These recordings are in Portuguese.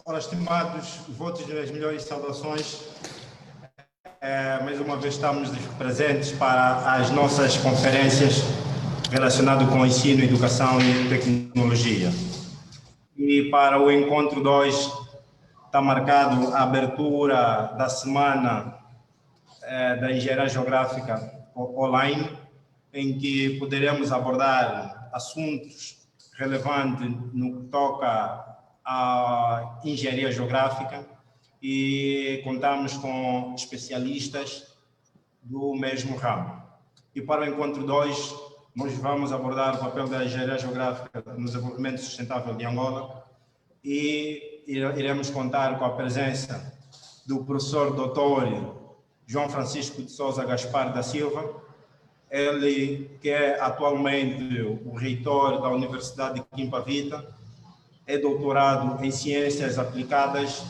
Ora, estimados votos das melhores saudações, mais uma vez estamos presentes para as nossas conferências relacionadas com ensino, educação e tecnologia. E para o encontro 2 está marcado a abertura da semana da Engenharia Geográfica online, em que poderemos abordar assuntos relevantes no que toca à engenharia geográfica e contamos com especialistas do mesmo ramo. E para o encontro 2, nós vamos abordar o papel da engenharia geográfica no desenvolvimento sustentável de Angola e iremos contar com a presença do professor doutor João Francisco de Sousa Gaspar da Silva, ele que é atualmente o reitor da Universidade de Quimpa Vita, é doutorado em Ciências Aplicadas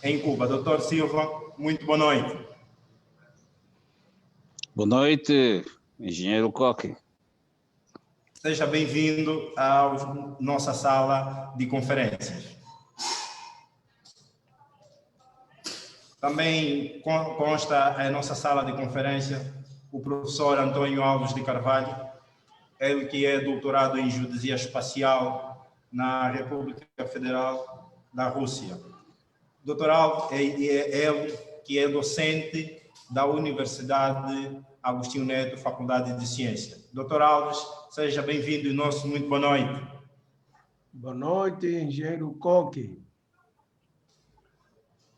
em Cuba. Doutor Silva, muito boa noite. Boa noite, engenheiro Coque. Seja bem-vindo à nossa sala de conferências. Também consta a nossa sala de conferência o professor Antônio Alves de Carvalho, ele que é doutorado em Geodesia Espacial na República Federal da Rússia. Doutor Alves é ele que é docente da Universidade Agostinho Neto, Faculdade de Ciência. Doutor Alves, seja bem-vindo e nosso muito boa noite. Boa noite, engenheiro Coque.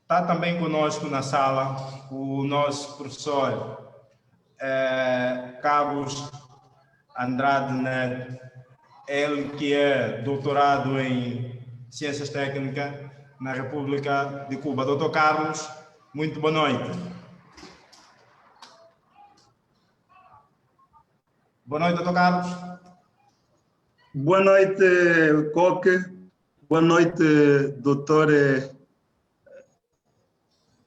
Está também conosco na sala o nosso professor Carlos Andrade Neto, ele que é doutorado em Ciências Técnicas na República de Cuba. Doutor Carlos, muito boa noite. Boa noite, doutor Carlos. Boa noite, Coque. Boa noite, doutor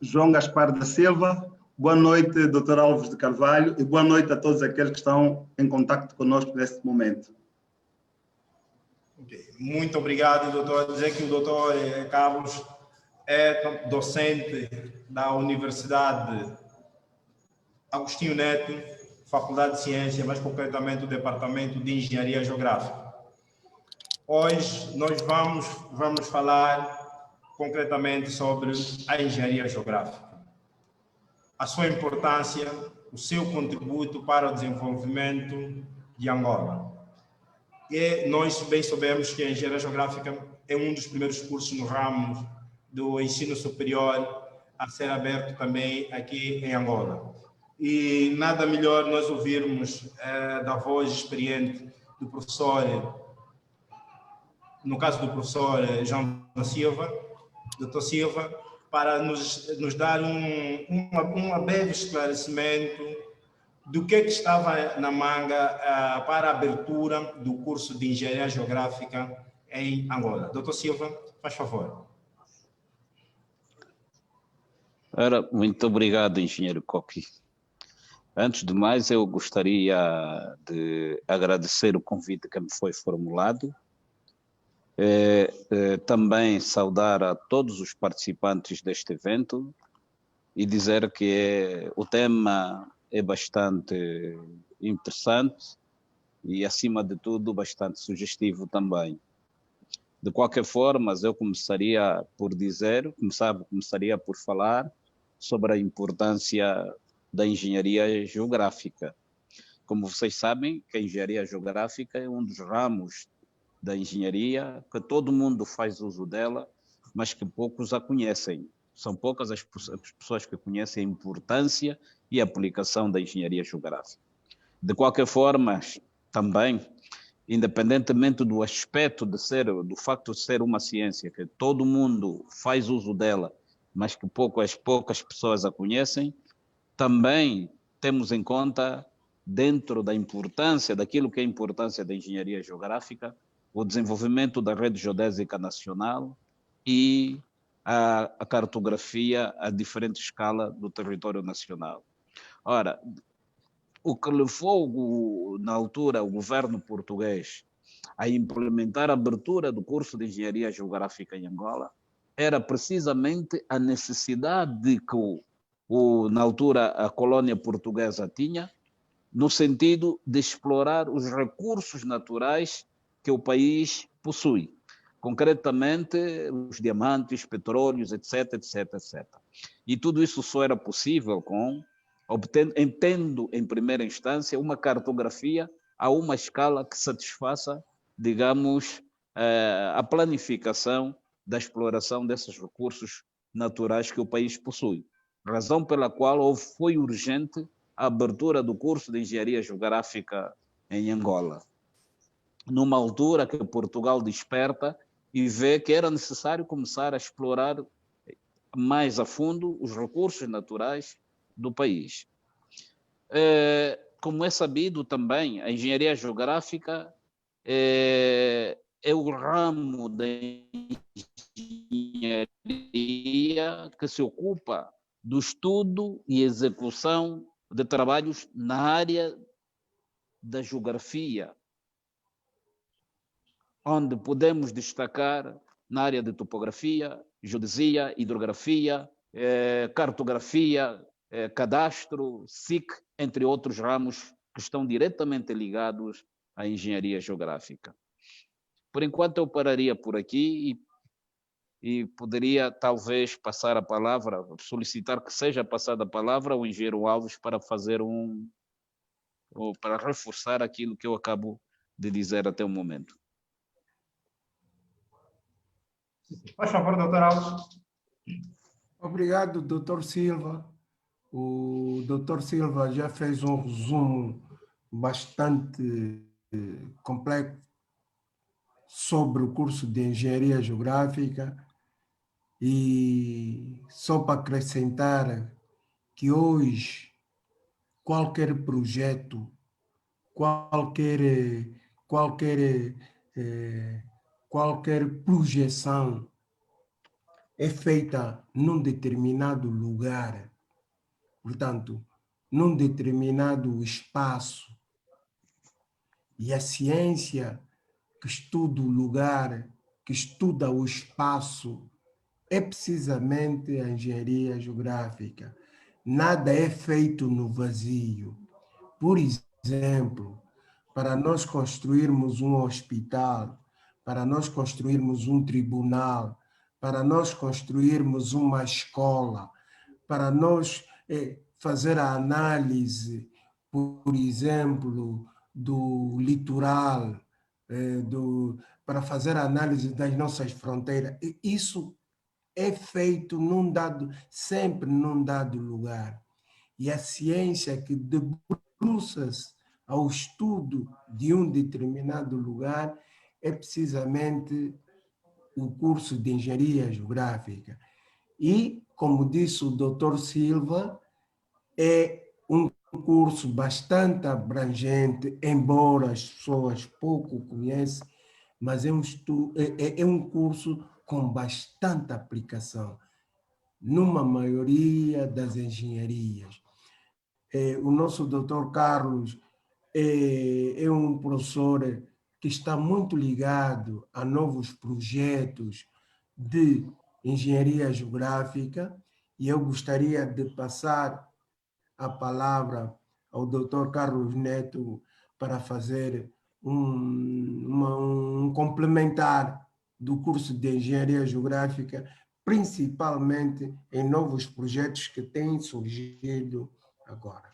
João Gaspar da Silva. Boa noite, doutor Alves de Carvalho. E boa noite a todos aqueles que estão em contato conosco neste momento. Muito obrigado, doutor. Dizer que o doutor Carlos é docente da Universidade Agostinho Neto, Faculdade de Ciência, mais concretamente o Departamento de Engenharia Geográfica. Hoje nós vamos falar concretamente sobre a engenharia geográfica, a sua importância, o seu contributo para o desenvolvimento de Angola. E nós bem sabemos que a engenharia geográfica é um dos primeiros cursos no ramo do ensino superior a ser aberto também aqui em Angola. E nada melhor nós ouvirmos da voz experiente do professor, no caso do professor João da Silva, doutor Silva, para nos dar um breve esclarecimento do que estava na manga para a abertura do curso de Engenharia Geográfica em Angola. Doutor Silva, faz favor. Muito obrigado, engenheiro Coque. Antes de mais, eu gostaria de agradecer o convite que me foi formulado. Também saudar a todos os participantes deste evento e dizer que o tema é bastante interessante e, acima de tudo, bastante sugestivo também. De qualquer forma, eu começaria por falar sobre a importância da engenharia geográfica. Como vocês sabem, que a engenharia geográfica é um dos ramos da engenharia que todo mundo faz uso dela, mas que poucos a conhecem. São poucas as pessoas que conhecem a importância e a aplicação da engenharia geográfica. De qualquer forma, também, independentemente do aspecto do facto de ser uma ciência que todo mundo faz uso dela, mas que poucas pessoas a conhecem, também temos em conta, dentro da importância, daquilo que é a importância da engenharia geográfica, o desenvolvimento da rede geodésica nacional e a cartografia a diferente escala do território nacional. Ora, o que levou, na altura, o governo português a implementar a abertura do curso de Engenharia Geográfica em Angola era precisamente a necessidade de que, na altura, a colônia portuguesa tinha, no sentido de explorar os recursos naturais que o país possui. Concretamente, os diamantes, petróleos, etc, etc, etc. E tudo isso só era possível tendo, em primeira instância, uma cartografia a uma escala que satisfaça, digamos, a planificação da exploração desses recursos naturais que o país possui. Razão pela qual foi urgente a abertura do curso de Engenharia Geográfica em Angola, numa altura que Portugal desperta e vê que era necessário começar a explorar mais a fundo os recursos naturais do país. Como é sabido também, a engenharia geográfica é o ramo da engenharia que se ocupa do estudo e execução de trabalhos na área da geografia, onde podemos destacar na área de topografia, geodesia, hidrografia, cartografia, cadastro, SIC, entre outros ramos que estão diretamente ligados à engenharia geográfica. Por enquanto eu pararia por aqui e poderia talvez passar a palavra, solicitar que seja passada a palavra ao engenheiro Alves para fazer ou para reforçar aquilo que eu acabo de dizer até o momento. Por favor, doutor Alves. Obrigado, doutor Silva. O doutor Silva já fez um resumo bastante completo sobre o curso de Engenharia Geográfica e só para acrescentar que hoje qualquer projeto, qualquer projeção é feita num determinado lugar, portanto, num determinado espaço. E a ciência que estuda o lugar, que estuda o espaço, é precisamente a engenharia geográfica. Nada é feito no vazio. Por exemplo, para nós construirmos um hospital, para nós construirmos um tribunal, para nós construirmos uma escola, para nós fazer a análise, por exemplo, do litoral, para fazer a análise das nossas fronteiras. Isso é feito sempre num dado lugar. E a ciência que debruça-se ao estudo de um determinado lugar é precisamente o curso de Engenharia Geográfica. E, como disse o doutor Silva, é um curso bastante abrangente, embora as pessoas pouco conheçam, mas é um curso com bastante aplicação, numa maioria das engenharias. O nosso doutor Carlos é um professor que está muito ligado a novos projetos de engenharia geográfica e eu gostaria de passar a palavra ao doutor Carlos Neto para fazer um complementar do curso de engenharia geográfica, principalmente em novos projetos que têm surgido agora.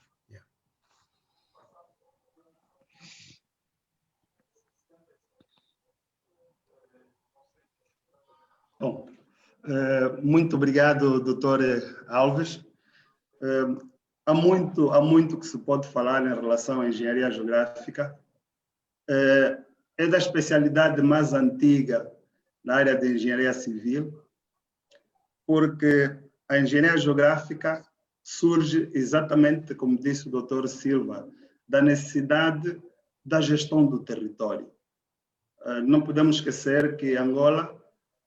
Bom, muito obrigado, doutor Alves. Há muito que se pode falar em relação à engenharia geográfica. É da especialidade mais antiga na área de engenharia civil, porque a engenharia geográfica surge exatamente, como disse o doutor Silva, da necessidade da gestão do território. Não podemos esquecer que Angola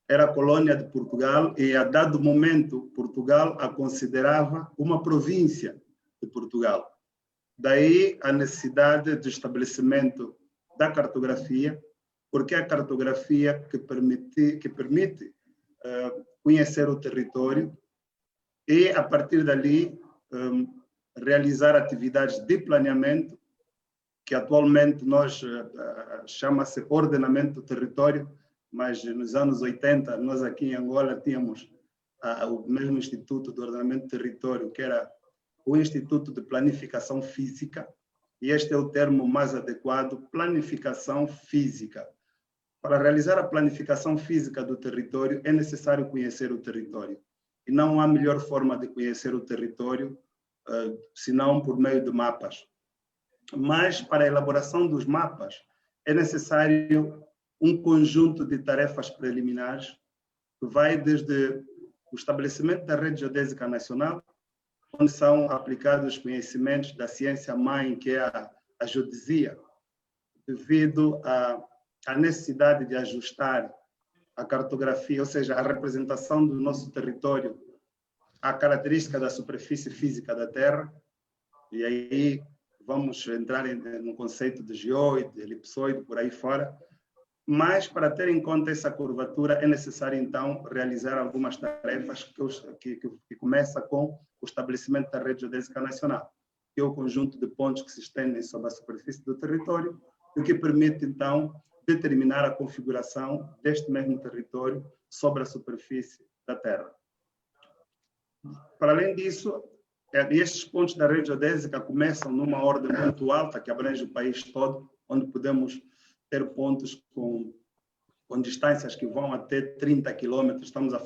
era colônia de Portugal e, a dado momento, Portugal a considerava uma província de Portugal. Daí a necessidade de estabelecimento da cartografia, porque é a cartografia que permite conhecer o território e, a partir dali, realizar atividades de planeamento, que atualmente nós chama-se ordenamento do território, mas nos anos 80, nós aqui em Angola tínhamos o mesmo Instituto de Ordenamento do Território, que era o Instituto de Planificação Física, e este é o termo mais adequado, planificação física. Para realizar a planificação física do território, é necessário conhecer o território. E não há melhor forma de conhecer o território senão por meio de mapas. Mas, para a elaboração dos mapas, é necessário um conjunto de tarefas preliminares que vai desde o estabelecimento da Rede Geodésica Nacional, onde são aplicados os conhecimentos da ciência-mãe, que é a geodesia, devido à necessidade de ajustar a cartografia, ou seja, a representação do nosso território à característica da superfície física da Terra, e aí vamos entrar no conceito de geoide, elipsoide, por aí fora, mas para ter em conta essa curvatura é necessário então realizar algumas tarefas que começa com o estabelecimento da Rede Geodésica Nacional, que é o conjunto de pontos que se estendem sobre a superfície do território, o que permite então determinar a configuração deste mesmo território sobre a superfície da Terra. Para além disso, estes pontos da rede geodésica começam numa ordem muito alta, que abrange o país todo, onde podemos ter pontos com distâncias que vão até 30 quilômetros. Estamos a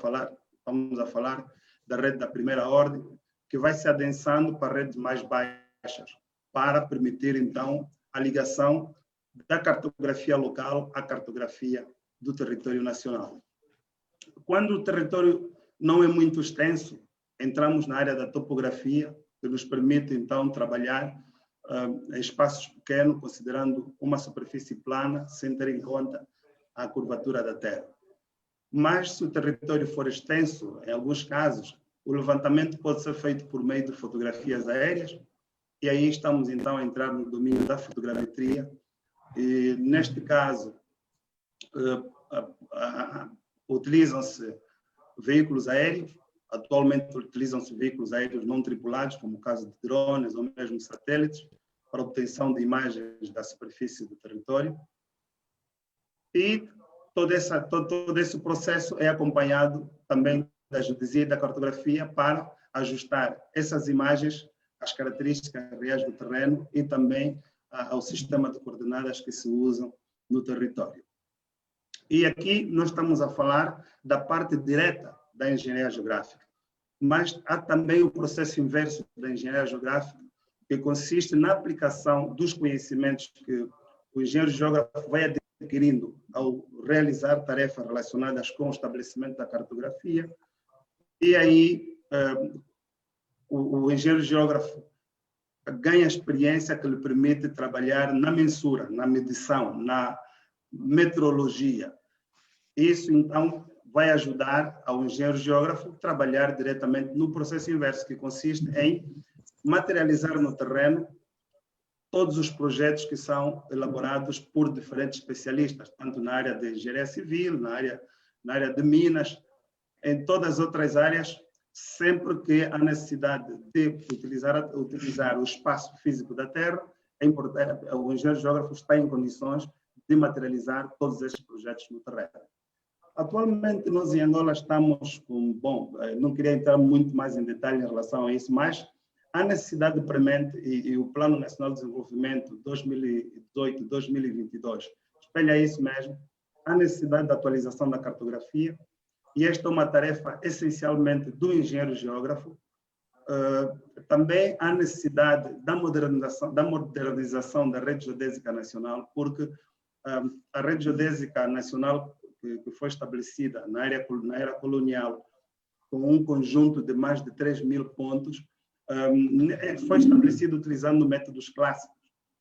falar da rede da primeira ordem, que vai se adensando para redes mais baixas, para permitir, então, a ligação da cartografia local à cartografia do território nacional. Quando o território não é muito extenso, entramos na área da topografia, que nos permite, então, trabalhar em espaços pequenos, considerando uma superfície plana, sem ter em conta a curvatura da Terra. Mas, se o território for extenso, em alguns casos, o levantamento pode ser feito por meio de fotografias aéreas, e aí estamos, então, a entrar no domínio da fotogrametria. E, neste caso, utilizam-se veículos aéreos. Atualmente utilizam-se veículos aéreos não tripulados, como o caso de drones ou mesmo satélites, para obtenção de imagens da superfície do território. E todo esse processo é acompanhado também da geodesia e da cartografia para ajustar essas imagens às características reais do terreno e também ao sistema de coordenadas que se usam no território. E aqui nós estamos a falar da parte direta da engenharia geográfica, mas há também o processo inverso da engenharia geográfica, que consiste na aplicação dos conhecimentos que o engenheiro geógrafo vai adquirindo ao realizar tarefas relacionadas com o estabelecimento da cartografia, e aí o engenheiro geógrafo ganha experiência que lhe permite trabalhar na mensura, na medição, na metrologia. Isso, então, vai ajudar ao engenheiro geógrafo a trabalhar diretamente no processo inverso, que consiste em materializar no terreno todos os projetos que são elaborados por diferentes especialistas, tanto na área de engenharia civil, na área de minas, em todas as outras áreas, sempre que há necessidade de utilizar o espaço físico da Terra, é importante, o engenheiro geógrafo está em condições de materializar todos estes projetos no terreno. Atualmente, nós em Angola estamos com, bom, não queria entrar muito mais em detalhe em relação a isso, mas a necessidade premente e o Plano Nacional de Desenvolvimento 2018-2022 espelha isso mesmo, a necessidade da atualização da cartografia, e esta é uma tarefa essencialmente do engenheiro geógrafo. Também a necessidade da modernização da Rede Geodésica Nacional, porque a Rede Geodésica Nacional, que foi estabelecida na era colonial, com um conjunto de mais de 3.000 pontos, foi estabelecida utilizando métodos clássicos.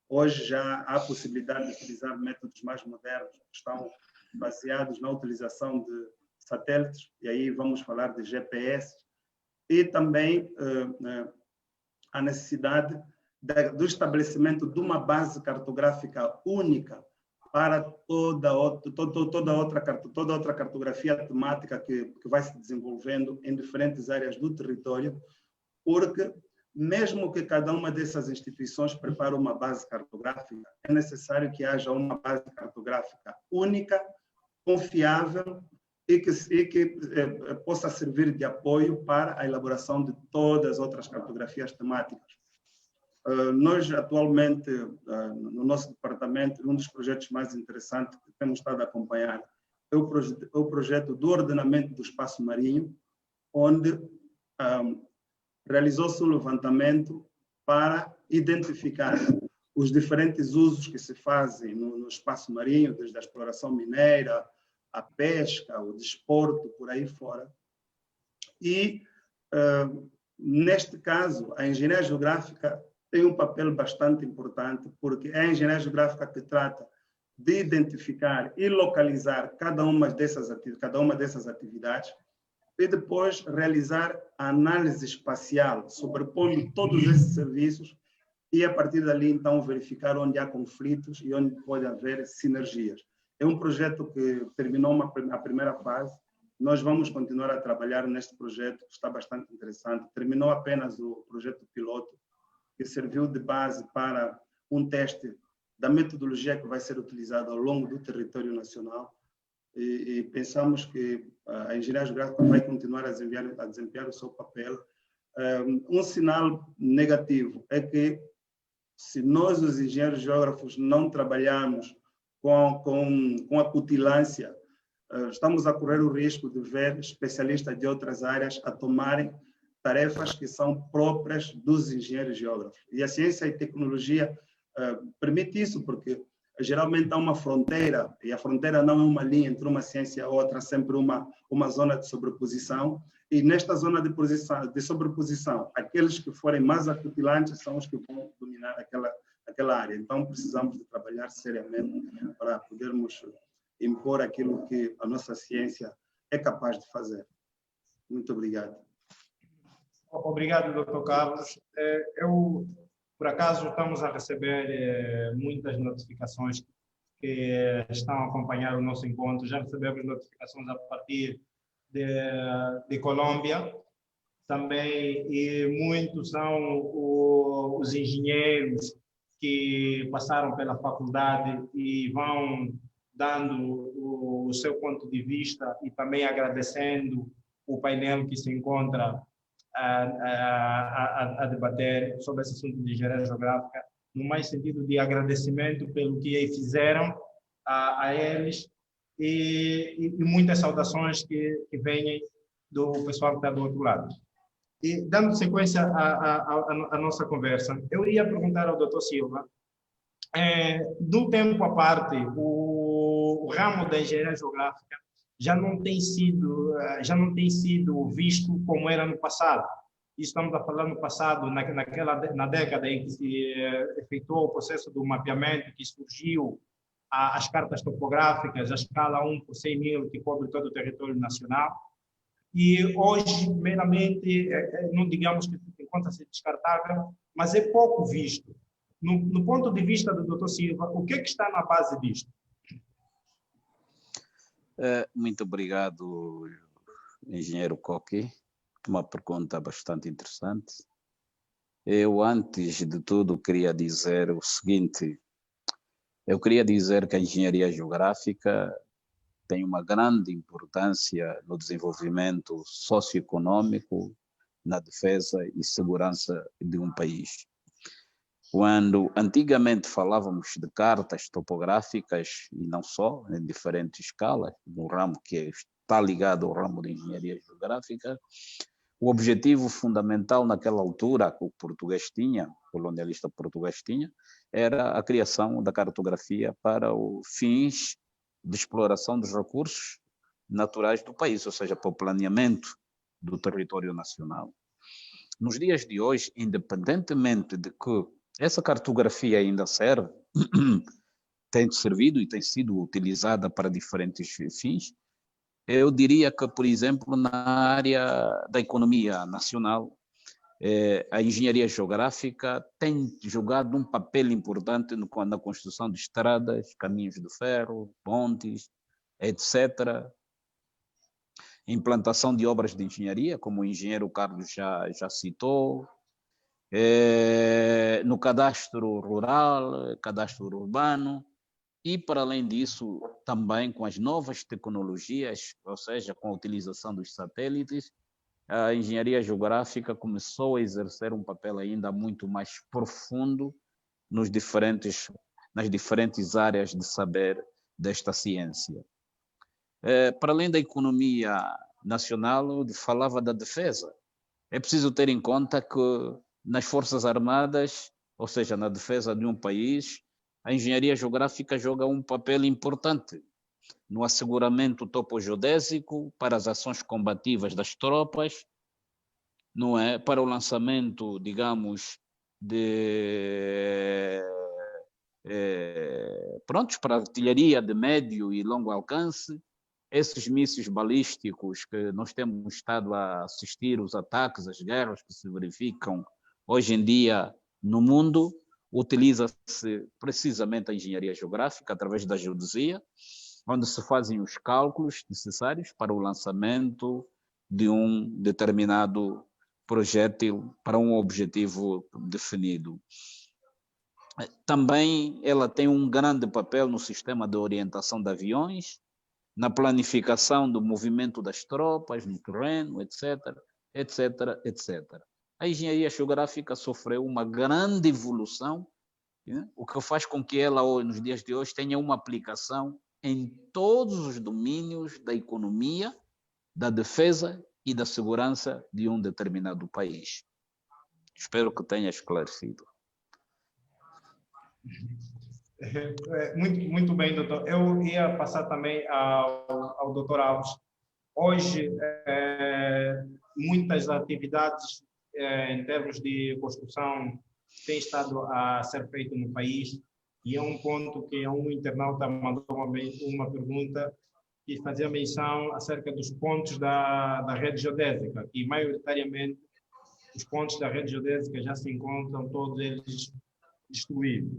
Hoje já há a possibilidade de utilizar métodos mais modernos, que estão baseados na utilização de satélites, e aí vamos falar de GPS, e também a necessidade do estabelecimento de uma base cartográfica única, para toda outra cartografia temática que vai se desenvolvendo em diferentes áreas do território, porque mesmo que cada uma dessas instituições prepare uma base cartográfica, é necessário que haja uma base cartográfica única, confiável e que possa servir de apoio para a elaboração de todas as outras cartografias temáticas. Nós, atualmente, no nosso departamento, um dos projetos mais interessantes que temos estado a acompanhar é o projeto do ordenamento do espaço marinho, onde realizou-se um levantamento para identificar os diferentes usos que se fazem no espaço marinho, desde a exploração mineira, a pesca, o desporto, por aí fora. E, neste caso, a engenharia geográfica tem um papel bastante importante, porque é a engenharia geográfica que trata de identificar e localizar cada uma dessas atividades e depois realizar a análise espacial, sobrepondo todos esses serviços e, a partir dali, então, verificar onde há conflitos e onde pode haver sinergias. É um projeto que terminou a primeira fase. Nós vamos continuar a trabalhar neste projeto, que está bastante interessante. Terminou apenas o projeto piloto, que serviu de base para um teste da metodologia que vai ser utilizada ao longo do território nacional. E pensamos que a engenharia geográfica vai continuar a desempenhar o seu papel. Um sinal negativo é que, se nós, os engenheiros geógrafos, não trabalharmos com a cutilância, estamos a correr o risco de ver especialistas de outras áreas a tomarem tarefas que são próprias dos engenheiros geógrafos. E a ciência e tecnologia permite isso, porque geralmente há uma fronteira, e a fronteira não é uma linha entre uma ciência e outra, sempre uma zona de sobreposição, e nesta zona de sobreposição, aqueles que forem mais acutilantes são os que vão dominar aquela área. Então, precisamos de trabalhar seriamente para podermos impor aquilo que a nossa ciência é capaz de fazer. Muito obrigado. Obrigado, Dr. Carlos. Por acaso, estamos a receber muitas notificações que estão a acompanhar o nosso encontro. Já recebemos notificações a partir de Colômbia também, e muitos são os engenheiros que passaram pela faculdade e vão dando o seu ponto de vista e também agradecendo o painel que se encontra a debater sobre esse assunto de engenharia geográfica, no mais sentido de agradecimento pelo que fizeram a eles e muitas saudações que vêm do pessoal que está do outro lado. E, dando sequência à nossa conversa, eu ia perguntar ao Dr. Silva, do tempo à parte, o ramo da engenharia geográfica já não tem sido visto como era no passado. Estamos a falar no passado, na década em que se efetuou o processo do mapeamento, que surgiu as cartas topográficas, a escala 1 por 100 mil, que cobre todo o território nacional. E hoje, meramente, não digamos que encontra-se descartável, mas é pouco visto. No ponto de vista do Dr. Silva, o que está na base disto? Muito obrigado, engenheiro Coqui. Uma pergunta bastante interessante. Eu, antes de tudo, queria dizer o seguinte. Eu queria dizer que a engenharia geográfica tem uma grande importância no desenvolvimento socioeconômico, na defesa e segurança de um país. Quando antigamente falávamos de cartas topográficas, e não só, em diferentes escalas, no ramo que está ligado ao ramo de engenharia geográfica, o objetivo fundamental naquela altura que o português tinha, o colonialista português tinha, era a criação da cartografia para os fins de exploração dos recursos naturais do país, ou seja, para o planeamento do território nacional. Nos dias de hoje, independentemente de que essa cartografia ainda serve, tem servido e tem sido utilizada para diferentes fins, eu diria que, por exemplo, na área da economia nacional, A engenharia geográfica tem jogado um papel importante na construção de estradas, caminhos de ferro, pontes, etc. Implantação de obras de engenharia, como o engenheiro Carlos já citou, no cadastro rural, cadastro urbano, e, para além disso, também com as novas tecnologias, ou seja, com a utilização dos satélites, a engenharia geográfica começou a exercer um papel ainda muito mais profundo nas diferentes áreas de saber desta ciência. Para além da economia nacional, falava da defesa. É preciso ter em conta que nas Forças Armadas, ou seja, na defesa de um país, a engenharia geográfica joga um papel importante no asseguramento topogeodésico para as ações combativas das tropas, não é? Para o lançamento, digamos, para artilharia de médio e longo alcance, esses mísseis balísticos que nós temos estado a assistir, os ataques, as guerras que se verificam hoje em dia no mundo, utiliza-se precisamente a engenharia geográfica através da geodesia, onde se fazem os cálculos necessários para o lançamento de um determinado projétil para um objetivo definido. Também ela tem um grande papel no sistema de orientação de aviões, na planificação do movimento das tropas no terreno, etc., etc., etc. A engenharia geográfica sofreu uma grande evolução, né? O que faz com que ela, nos dias de hoje, tenha uma aplicação em todos os domínios da economia, da defesa e da segurança de um determinado país. Espero que tenha esclarecido. Muito bem, doutor. Eu ia passar também ao doutor Alves. Hoje, muitas atividades em termos de construção têm estado a ser feito no país, e é um ponto que um internauta mandou uma pergunta que fazia menção acerca dos pontos da rede geodésica, e maioritariamente os pontos da rede geodésica já se encontram todos eles destruídos.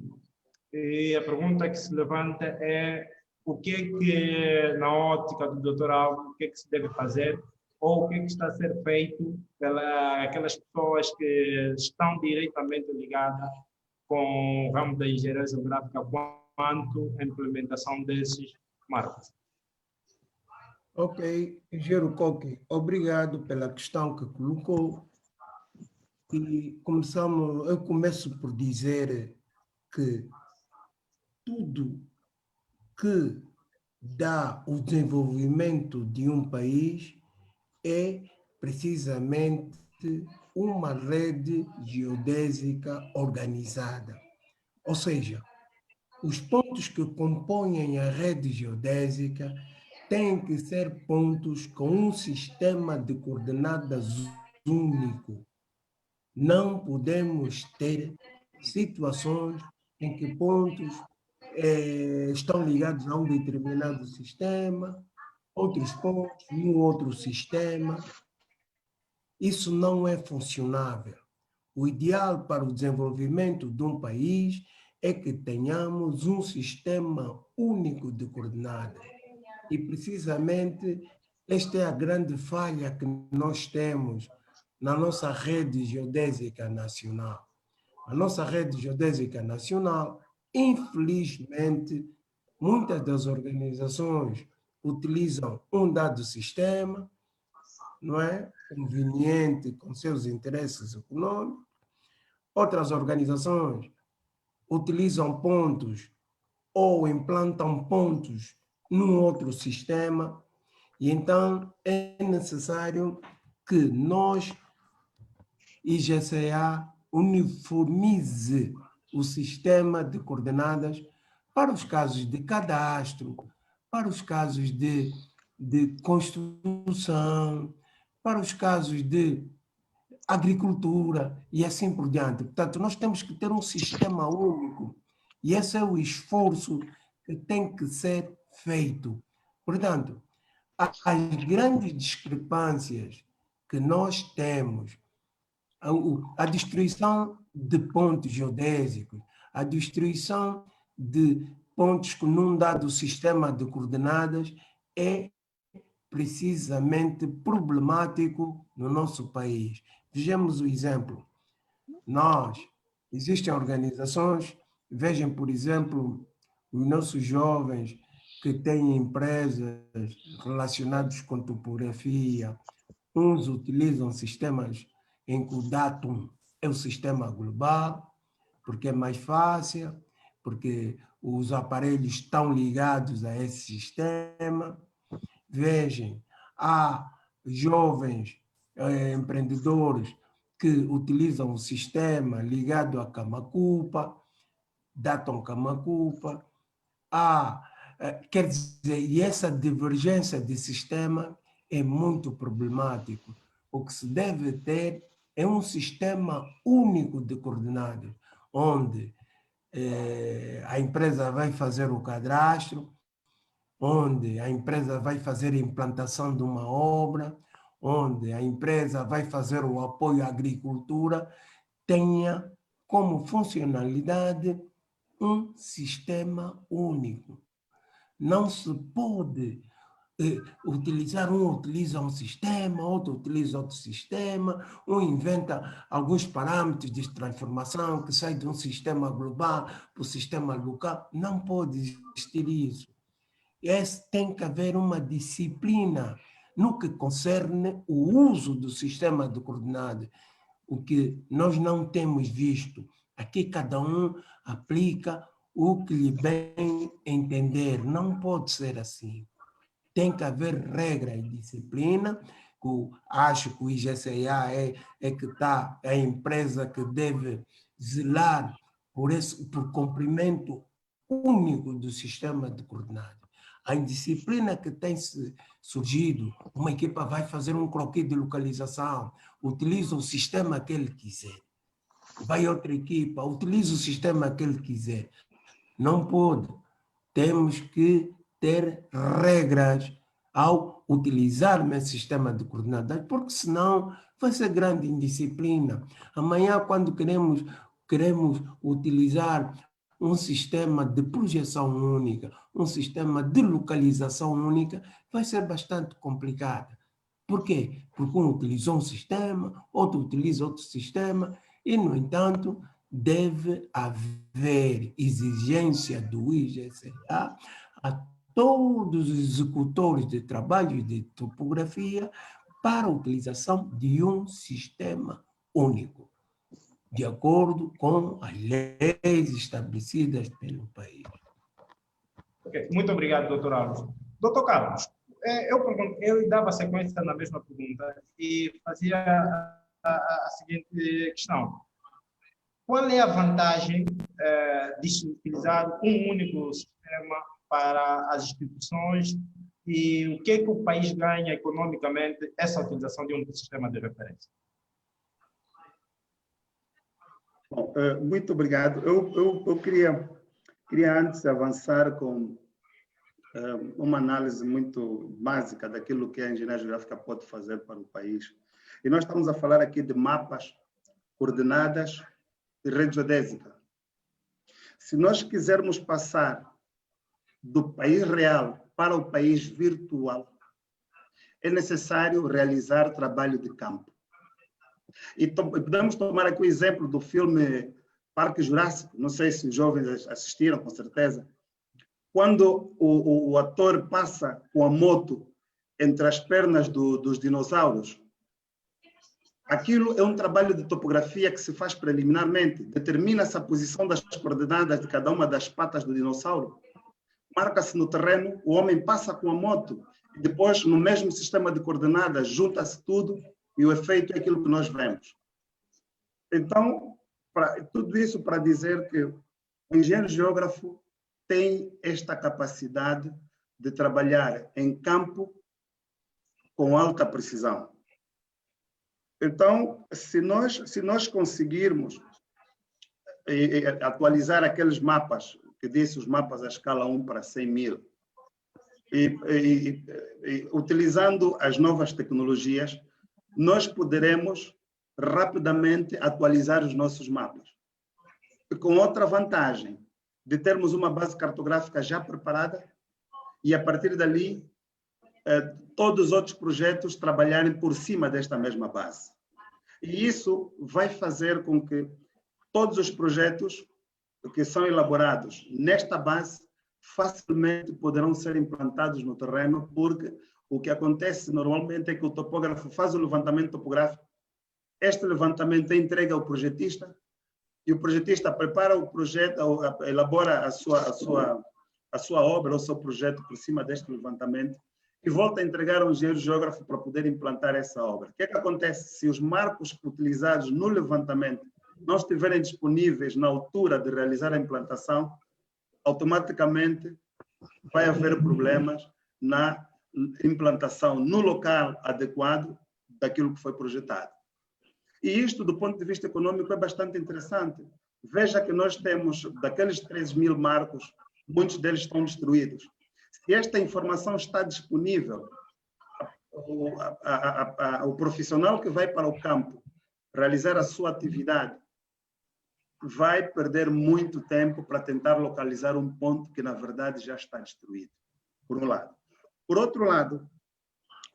E a pergunta que se levanta é o que é que, na ótica do Dr. Alves, o que é que se deve fazer, ou o que é que está a ser feito pelas pessoas que estão diretamente ligadas com o ramo da engenharia geográfica quanto à implementação desses marcos. Ok, engenheiro Coque, obrigado pela questão que colocou. E eu começo por dizer que tudo que dá o desenvolvimento de um país é precisamente uma rede geodésica organizada. Ou seja, os pontos que compõem a rede geodésica têm que ser pontos com um sistema de coordenadas único. Não podemos ter situações em que pontos estão ligados a um determinado sistema, outros pontos num outro sistema. Isso não é funcionável. O ideal para o desenvolvimento de um país é que tenhamos um sistema único de coordenadas. E, precisamente, esta é a grande falha que nós temos na nossa rede geodésica nacional. A nossa rede geodésica nacional, infelizmente, muitas das organizações utilizam um dado sistema, não é? Conveniente com seus interesses econômicos. Outras organizações utilizam pontos ou implantam pontos num outro sistema, e então é necessário que nós, IGCA, uniformize o sistema de coordenadas para os casos de cadastro, para os casos de construção, para os casos de agricultura e assim por diante. Portanto, nós temos que ter um sistema único, e esse é o esforço que tem que ser feito. Portanto, as grandes discrepâncias que nós temos a destruição de pontos geodésicos, a destruição de pontos que num dado sistema de coordenadas é precisamente problemático no nosso país. Vejamos o exemplo. Existem organizações, vejam, por exemplo, os nossos jovens que têm empresas relacionadas com topografia, uns utilizam sistemas em que o Datum é o sistema global, porque é mais fácil, porque os aparelhos estão ligados a esse sistema. Vejam, há jovens empreendedores que utilizam o sistema ligado a Camacupa, Datum Camacupa. Quer dizer, e essa divergência de sistema é muito problemático. O que se deve ter é um sistema único de coordenadas, onde a empresa vai fazer o cadastro, onde a empresa vai fazer a implantação de uma obra, onde a empresa vai fazer o apoio à agricultura, tenha como funcionalidade um sistema único. Não se pode utiliza um sistema, outro utiliza outro sistema, um inventa alguns parâmetros de transformação que sai de um sistema global para o sistema local. Não pode existir isso. Tem que haver uma disciplina no que concerne o uso do sistema de coordenadas, o que nós não temos visto. Aqui cada um aplica o que lhe bem entender. Não pode ser assim. Tem que haver regra e disciplina. Acho que o IGCA é a empresa que deve zelar por cumprimento único do sistema de coordenadas. A indisciplina que tem surgido, uma equipa vai fazer um croquis de localização, utiliza o sistema que ele quiser. Vai outra equipa, utiliza o sistema que ele quiser. Não pode. Temos que ter regras ao utilizar esse sistema de coordenadas, porque senão vai ser grande indisciplina. Amanhã, quando queremos utilizar um sistema de projeção única, um sistema de localização única, vai ser bastante complicado. Por quê? Porque um utilizou um sistema, outro utiliza outro sistema, e, no entanto, deve haver exigência do IGCA a todos os executores de trabalho de topografia para a utilização de um sistema único, de acordo com as leis estabelecidas pelo país. Okay. Muito obrigado, doutor Alves. Doutor Carlos, eu dava sequência na mesma pergunta e fazia a seguinte questão. Qual é a vantagem de se utilizar um único sistema para as instituições e o que é que o país ganha economicamente essa utilização de um sistema de referência? Bom, muito obrigado. Eu queria antes avançar com uma análise muito básica daquilo que a engenharia geográfica pode fazer para o país. E nós estamos a falar aqui de mapas, coordenadas e rede geodésica. Se nós quisermos passar do país real para o país virtual, é necessário realizar trabalho de campo. E podemos tomar aqui o exemplo do filme Parque Jurássico, não sei se os jovens assistiram, com certeza. Quando o ator passa com a moto entre as pernas dos dinossauros, aquilo é um trabalho de topografia que se faz preliminarmente. Determina-se a posição das coordenadas de cada uma das patas do dinossauro. Marca-se no terreno, o homem passa com a moto, e depois, no mesmo sistema de coordenadas, junta-se tudo e o efeito é aquilo que nós vemos. Então, tudo isso para dizer que o engenheiro geógrafo tem esta capacidade de trabalhar em campo com alta precisão. Então, se nós conseguirmos atualizar aqueles mapas, que disse os mapas à escala 1 para 100 mil, e utilizando as novas tecnologias, nós poderemos rapidamente atualizar os nossos mapas. E com outra vantagem, de termos uma base cartográfica já preparada e, a partir dali, todos os outros projetos trabalharem por cima desta mesma base. E isso vai fazer com que todos os projetos que são elaborados nesta base facilmente poderão ser implantados no terreno, porque o que acontece normalmente é que o topógrafo faz o levantamento topográfico, este levantamento é entregue ao projetista, e o projetista prepara o projeto, elabora a sua obra, o seu projeto por cima deste levantamento, e volta a entregar ao engenheiro geógrafo para poder implantar essa obra. O que é que acontece se os marcos utilizados no levantamento não estiverem disponíveis na altura de realizar a implantação? Automaticamente vai haver problemas na implantação no local adequado daquilo que foi projetado. E isto, do ponto de vista econômico, é bastante interessante. Veja que nós temos, daqueles 3.000 marcos, muitos deles estão destruídos. Se esta informação está disponível, o profissional que vai para o campo realizar a sua atividade vai perder muito tempo para tentar localizar um ponto que, na verdade, já está destruído, por um lado. Por outro lado,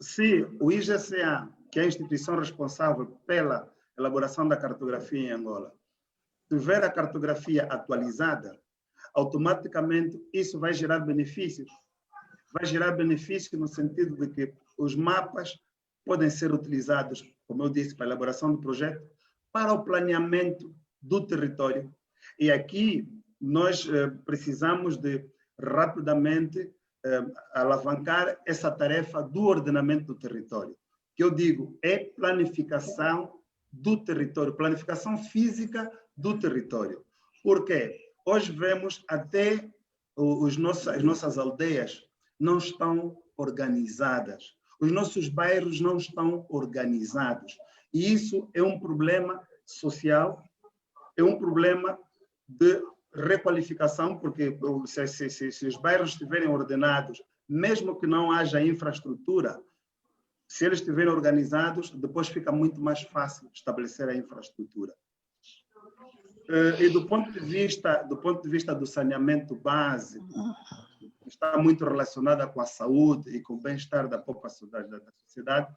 se o IGCA, que é a instituição responsável pela elaboração da cartografia em Angola, tiver a cartografia atualizada, automaticamente isso vai gerar benefícios. Vai gerar benefício no sentido de que os mapas podem ser utilizados, como eu disse, para a elaboração do projeto, para o planeamento do território. E aqui nós precisamos de rapidamente alavancar essa tarefa do ordenamento do território, que eu digo é planificação do território, planificação física do território. Por quê? Hoje vemos até as nossas aldeias não estão organizadas, os nossos bairros não estão organizados. E isso é um problema social, é um problema de requalificação, porque se os bairros estiverem ordenados, mesmo que não haja infraestrutura, se eles estiverem organizados, depois fica muito mais fácil estabelecer a infraestrutura. E do ponto de vista do saneamento básico, está muito relacionada com a saúde e com o bem-estar da população, da sociedade,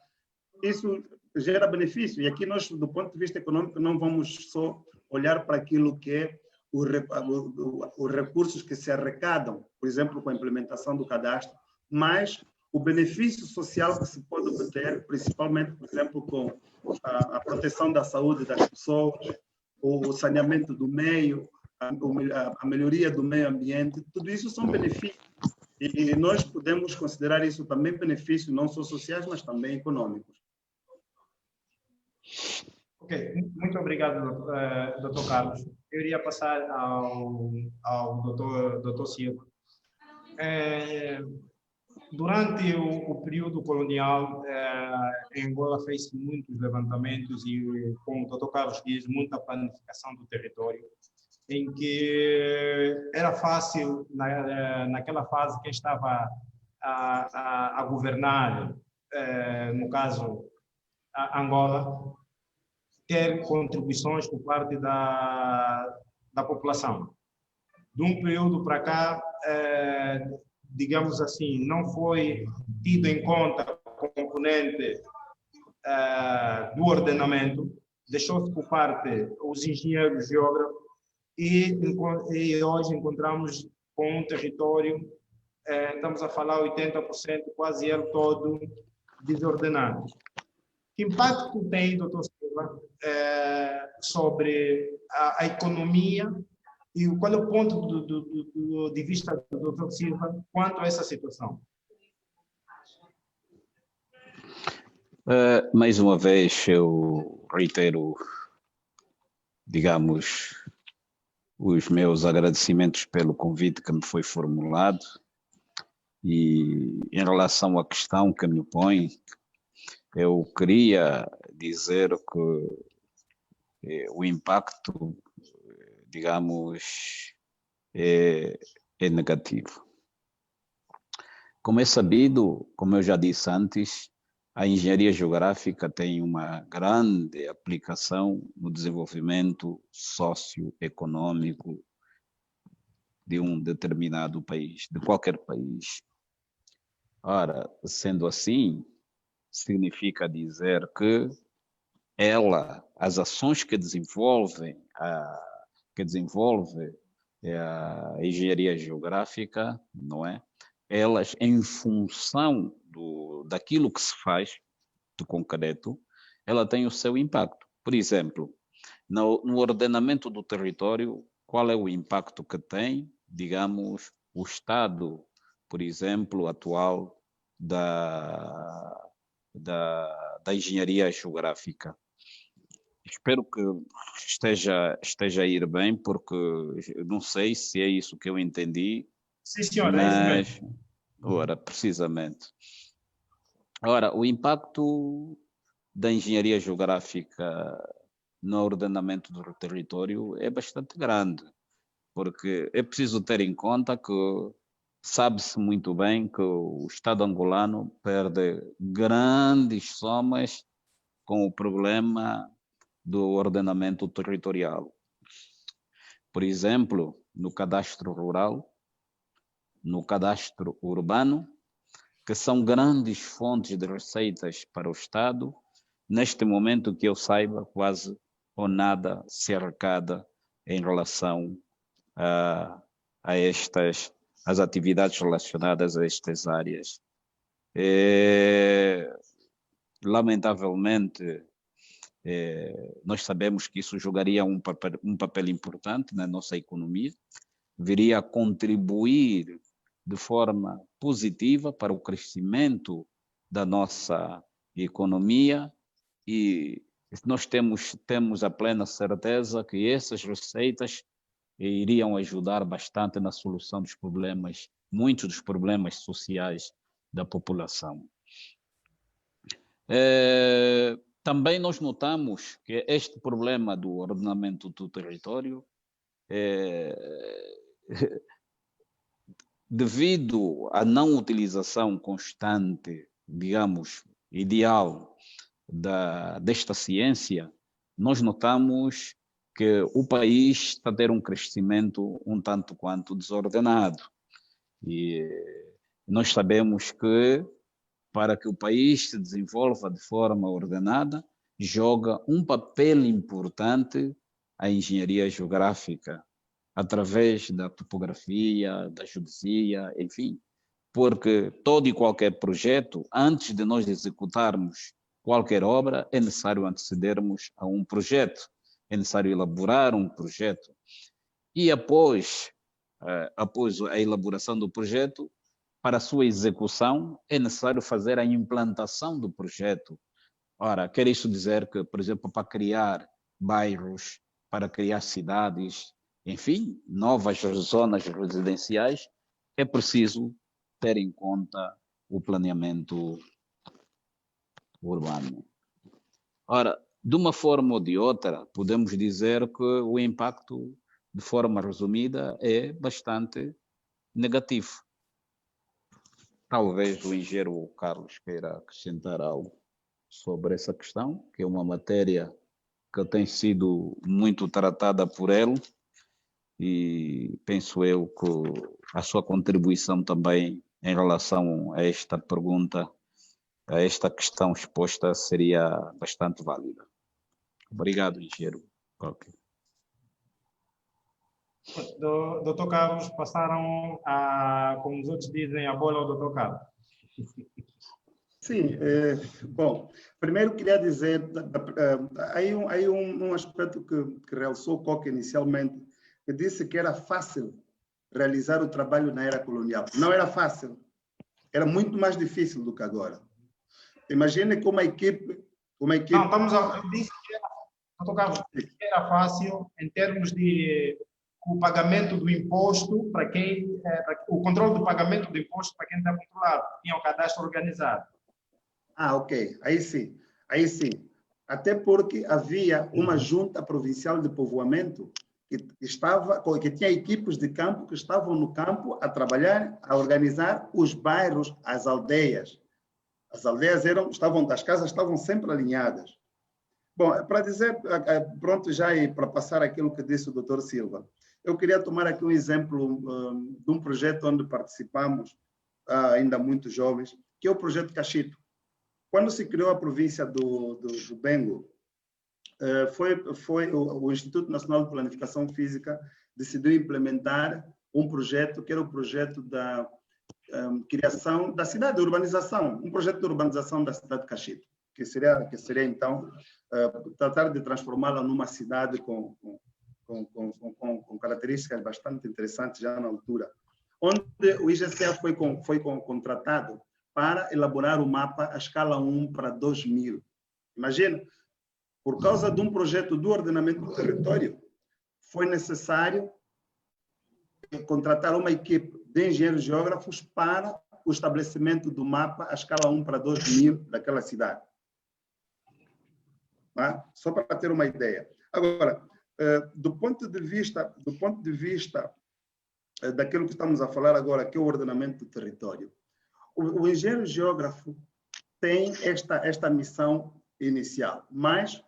isso gera benefício. E aqui nós, do ponto de vista econômico, não vamos só olhar para aquilo que é os recursos que se arrecadam, por exemplo, com a implementação do cadastro, mas o benefício social que se pode obter, principalmente, por exemplo, com a proteção da saúde das pessoas, o saneamento do meio, a melhoria do meio ambiente, tudo isso são benefícios. E nós podemos considerar isso também benefícios, não só sociais, mas também econômicos. Ok, muito obrigado, Dr. Carlos. Eu iria passar ao Dr. Silva. Durante o período colonial, em Angola fez-se muitos levantamentos e, como o Dr. Carlos diz, muita planificação do território, em que era fácil, naquela fase, quem estava a governar, no caso, a Angola, ter contribuições por parte da população. De um período para cá, digamos assim, não foi tido em conta o componente do ordenamento, deixou-se por parte os engenheiros geógrafos e hoje encontramos com um território, estamos a falar 80%, quase ele todo desordenado. Que impacto tem, doutor Silva, sobre a economia e qual é o ponto de vista do doutor Silva quanto a essa situação? Mais uma vez, eu reitero, digamos, os meus agradecimentos pelo convite que me foi formulado e em relação à questão que me põe, eu queria dizer que o impacto, digamos, é negativo. Como é sabido, como eu já disse antes, a engenharia geográfica tem uma grande aplicação no desenvolvimento socioeconômico de um determinado país, de qualquer país. Ora, sendo assim, significa dizer que as ações que desenvolve a engenharia geográfica, não é? Elas, em função daquilo que se faz de concreto, ela tem o seu impacto. Por exemplo, no ordenamento do território, qual é o impacto que tem, digamos, o estado, por exemplo, atual da engenharia geográfica? Espero que esteja a ir bem, porque eu não sei se é isso que eu entendi. Sim, senhor, é isso mesmo. Ora, precisamente. Ora, o impacto da engenharia geográfica no ordenamento do território é bastante grande, porque é preciso ter em conta que sabe-se muito bem que o Estado angolano perde grandes somas com o problema do ordenamento territorial. Por exemplo, no cadastro rural, no cadastro urbano, que são grandes fontes de receitas para o Estado, neste momento que eu saiba, quase ou nada se arrecada em relação às atividades relacionadas a estas áreas. Lamentavelmente, nós sabemos que isso jogaria um papel importante na nossa economia, viria a contribuir de forma positiva para o crescimento da nossa economia, e nós temos a plena certeza que essas receitas iriam ajudar bastante na solução dos problemas, muitos dos problemas sociais da população. Também nós notamos que este problema do ordenamento do território, devido à não utilização constante, digamos, ideal desta ciência, nós notamos que o país está a ter um crescimento um tanto quanto desordenado. E nós sabemos que, para que o país se desenvolva de forma ordenada, joga um papel importante a engenharia geográfica, através da topografia, da geodesia, enfim, porque todo e qualquer projeto, antes de nós executarmos qualquer obra, é necessário antecedermos a um projeto, é necessário elaborar um projeto. E após a elaboração do projeto, para a sua execução, é necessário fazer a implantação do projeto. Ora, quer isso dizer que, por exemplo, para criar bairros, para criar cidades, enfim, novas zonas residenciais, é preciso ter em conta o planeamento urbano. Ora, de uma forma ou de outra, podemos dizer que o impacto, de forma resumida, é bastante negativo. Talvez o engenheiro Carlos queira acrescentar algo sobre essa questão, que é uma matéria que tem sido muito tratada por ele, e penso eu que a sua contribuição também em relação a esta pergunta, a esta questão exposta, seria bastante válida. Obrigado, engenheiro. Doutor Carlos, passaram, como os outros dizem, a bola ao doutor Carlos. Sim, bom, primeiro queria dizer, aí um aspecto que realçou o Coque inicialmente, que disse que era fácil realizar o trabalho na era colonial. Não era fácil, era muito mais difícil do que agora. Imagine como a equipe... Não, eu disse que era, doutor Carlos, que era fácil em termos de o pagamento do imposto para quem... o controle do pagamento do imposto para quem está controlado, tinha o cadastro organizado. Ok. Aí sim. Até porque havia uma junta provincial de povoamento que tinha equipes de campo que estavam no campo a trabalhar, a organizar os bairros, as aldeias. As aldeias as casas estavam sempre alinhadas. Bom, para dizer, pronto, já e para passar aquilo que disse o Dr. Silva, eu queria tomar aqui um exemplo de um projeto onde participamos, ainda muito jovens, que é o projeto Cachito. Quando se criou a província do Bengo, o Instituto Nacional de Planificação Física decidiu implementar um projeto que era o projeto da criação da cidade, de urbanização, um projeto de urbanização da cidade de Cachito, que seria então tratar de transformá-la numa cidade com características bastante interessantes já na altura, onde o IGCA foi contratado para elaborar o mapa à escala 1:2000. Imagina, por causa de um projeto do ordenamento do território, foi necessário contratar uma equipe de engenheiros geógrafos para o estabelecimento do mapa à escala 1:2000 daquela cidade. Tá? Só para ter uma ideia. Agora, do ponto de vista daquilo que estamos a falar agora, que é o ordenamento do território, o engenheiro geógrafo tem esta missão inicial, mas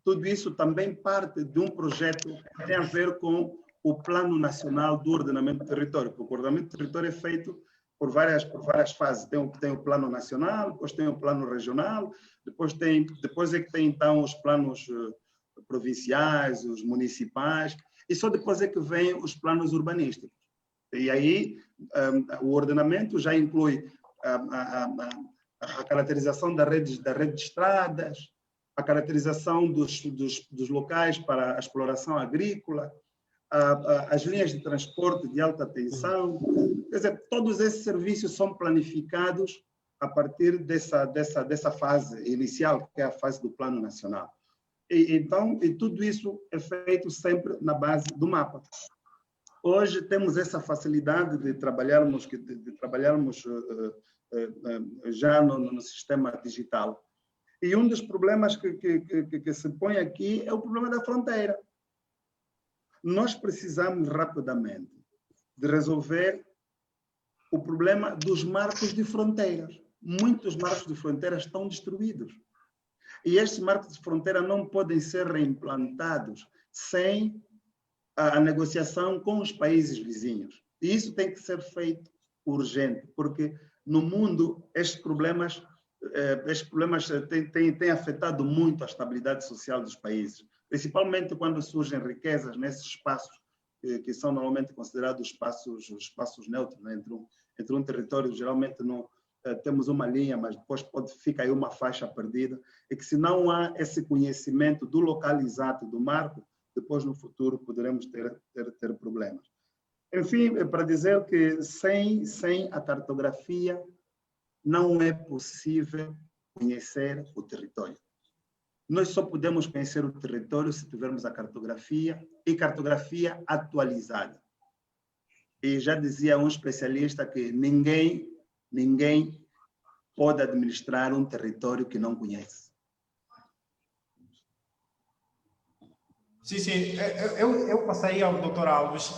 tudo isso também parte de um projeto que tem a ver com o Plano Nacional do Ordenamento do Território, porque o ordenamento do território é feito por várias fases. Tem o plano nacional, depois tem o plano regional, depois é que tem então os planos provinciais, os municipais, e só depois é que vem os planos urbanísticos. E aí o ordenamento já inclui a caracterização da rede de estradas, a caracterização dos locais para a exploração agrícola, as linhas de transporte de alta tensão. Quer dizer, todos esses serviços são planificados a partir dessa fase inicial, que é a fase do Plano Nacional. E tudo isso é feito sempre na base do mapa. Hoje temos essa facilidade de trabalharmos já no sistema digital. E um dos problemas que se põe aqui é o problema da fronteira. Nós precisamos rapidamente de resolver o problema dos marcos de fronteiras. Muitos marcos de fronteira estão destruídos. E estes marcos de fronteira não podem ser reimplantados sem a negociação com os países vizinhos. E isso tem que ser feito urgente, porque no mundo estes problemas têm afetado muito a estabilidade social dos países, principalmente quando surgem riquezas nesses espaços que são normalmente considerados espaços neutros, né? Entre um território, geralmente não temos uma linha, mas depois fica aí uma faixa perdida, e que se não há esse conhecimento do local exato do marco, depois no futuro poderemos ter problemas. Enfim, para dizer que sem a cartografia não é possível conhecer o território. Nós só podemos conhecer o território se tivermos a cartografia e cartografia atualizada. E já dizia um especialista que ninguém pode administrar um território que não conhece. Sim. Eu passaria ao Dr. Alves.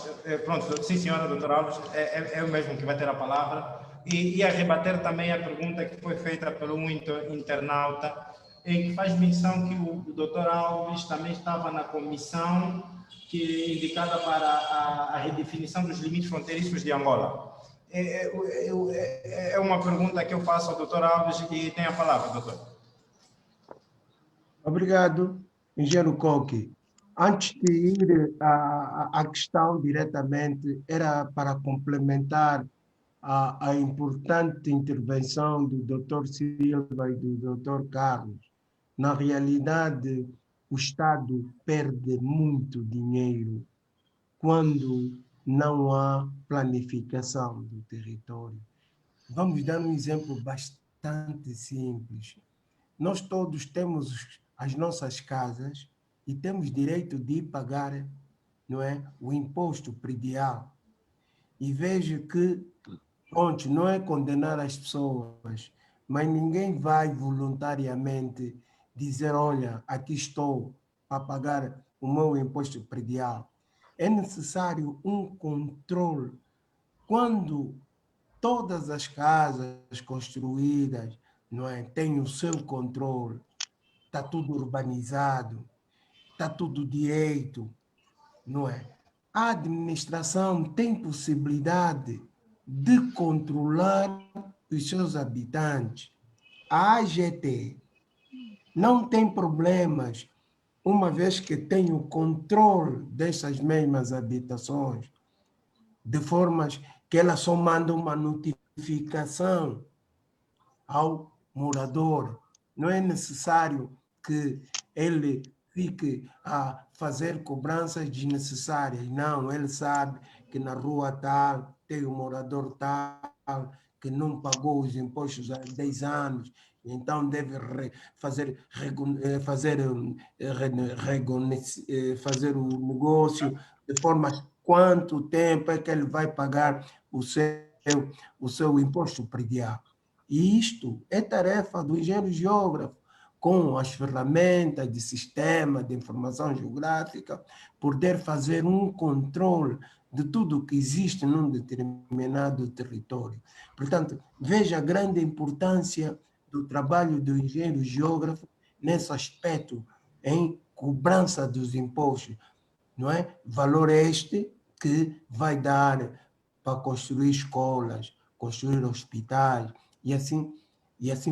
Pronto, sim, senhora, Dr. Alves, é o mesmo que vai ter a palavra. E a rebater também a pergunta que foi feita por um internauta, em que faz menção que o Dr. Alves também estava na comissão indicada para a redefinição dos limites fronteiriços de Angola. É uma pergunta que eu faço ao Dr. Alves e tem a palavra, doutor. Obrigado, engenheiro Coque. Antes de ir à questão diretamente, era para complementar a importante intervenção do Dr. Silva e do Dr. Carlos. Na realidade, o Estado perde muito dinheiro quando não há planificação do território. Vamos dar um exemplo bastante simples. Nós todos temos as nossas casas e temos direito de pagar, não é, o imposto predial. E vejo que, pronto, não é condenar as pessoas, mas ninguém vai voluntariamente dizer, olha, aqui estou para pagar o meu imposto predial. É necessário um controle. Quando todas as casas construídas, não é, têm o seu controle, está tudo urbanizado, está tudo direito, não é? A administração tem possibilidade de controlar os seus habitantes. A AGT não tem problemas, uma vez que tem o controle dessas mesmas habitações, de formas que ela só manda uma notificação ao morador. Não é necessário que ele fique a fazer cobranças desnecessárias. Não, ele sabe que na rua tal tem um morador tal que não pagou os impostos há 10 anos, então deve fazer o negócio de forma quanto tempo é que ele vai pagar o seu imposto predial. E isto é tarefa do engenheiro geógrafo, com as ferramentas de sistema de informação geográfica, poder fazer um controle de tudo o que existe num determinado território. Portanto, veja a grande importância do trabalho do engenheiro geógrafo nesse aspecto, em cobrança dos impostos, não é? Valor este que vai dar para construir escolas, construir hospitais e assim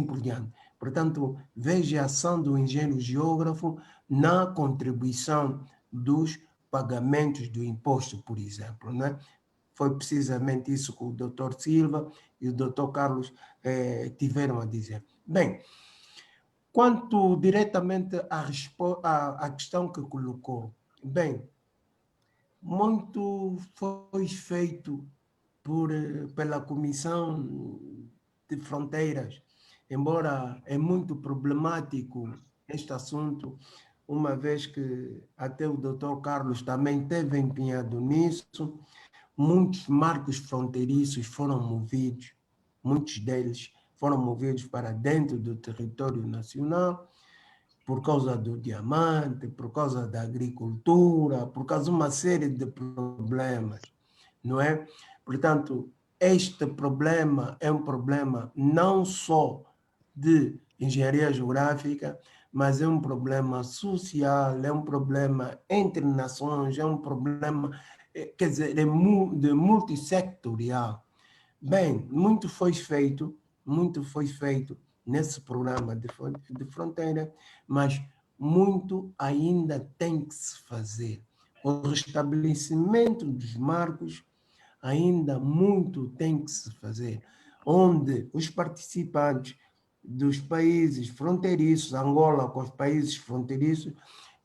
por diante. Portanto, veja a ação do engenheiro geógrafo na contribuição dos pagamentos do imposto, por exemplo, não é? Foi precisamente isso que o Dr. Silva e o Dr. Carlos tiveram a dizer. Bem, quanto diretamente à questão que colocou, bem, muito foi feito pela Comissão de Fronteiras, embora é muito problemático este assunto, uma vez que até o Dr. Carlos também teve empenhado nisso, muitos marcos fronteiriços foram movidos, muitos deles foram movidos para dentro do território nacional, por causa do diamante, por causa da agricultura, por causa de uma série de problemas, não é? Portanto, este problema é um problema não só de engenharia geográfica, mas é um problema social, é um problema entre nações, é um problema, quer dizer, de multissectorial. Bem, muito foi feito nesse programa de fronteira, mas muito ainda tem que se fazer. O restabelecimento dos marcos ainda muito tem que se fazer, onde os participantes dos países fronteiriços, Angola com os países fronteiriços,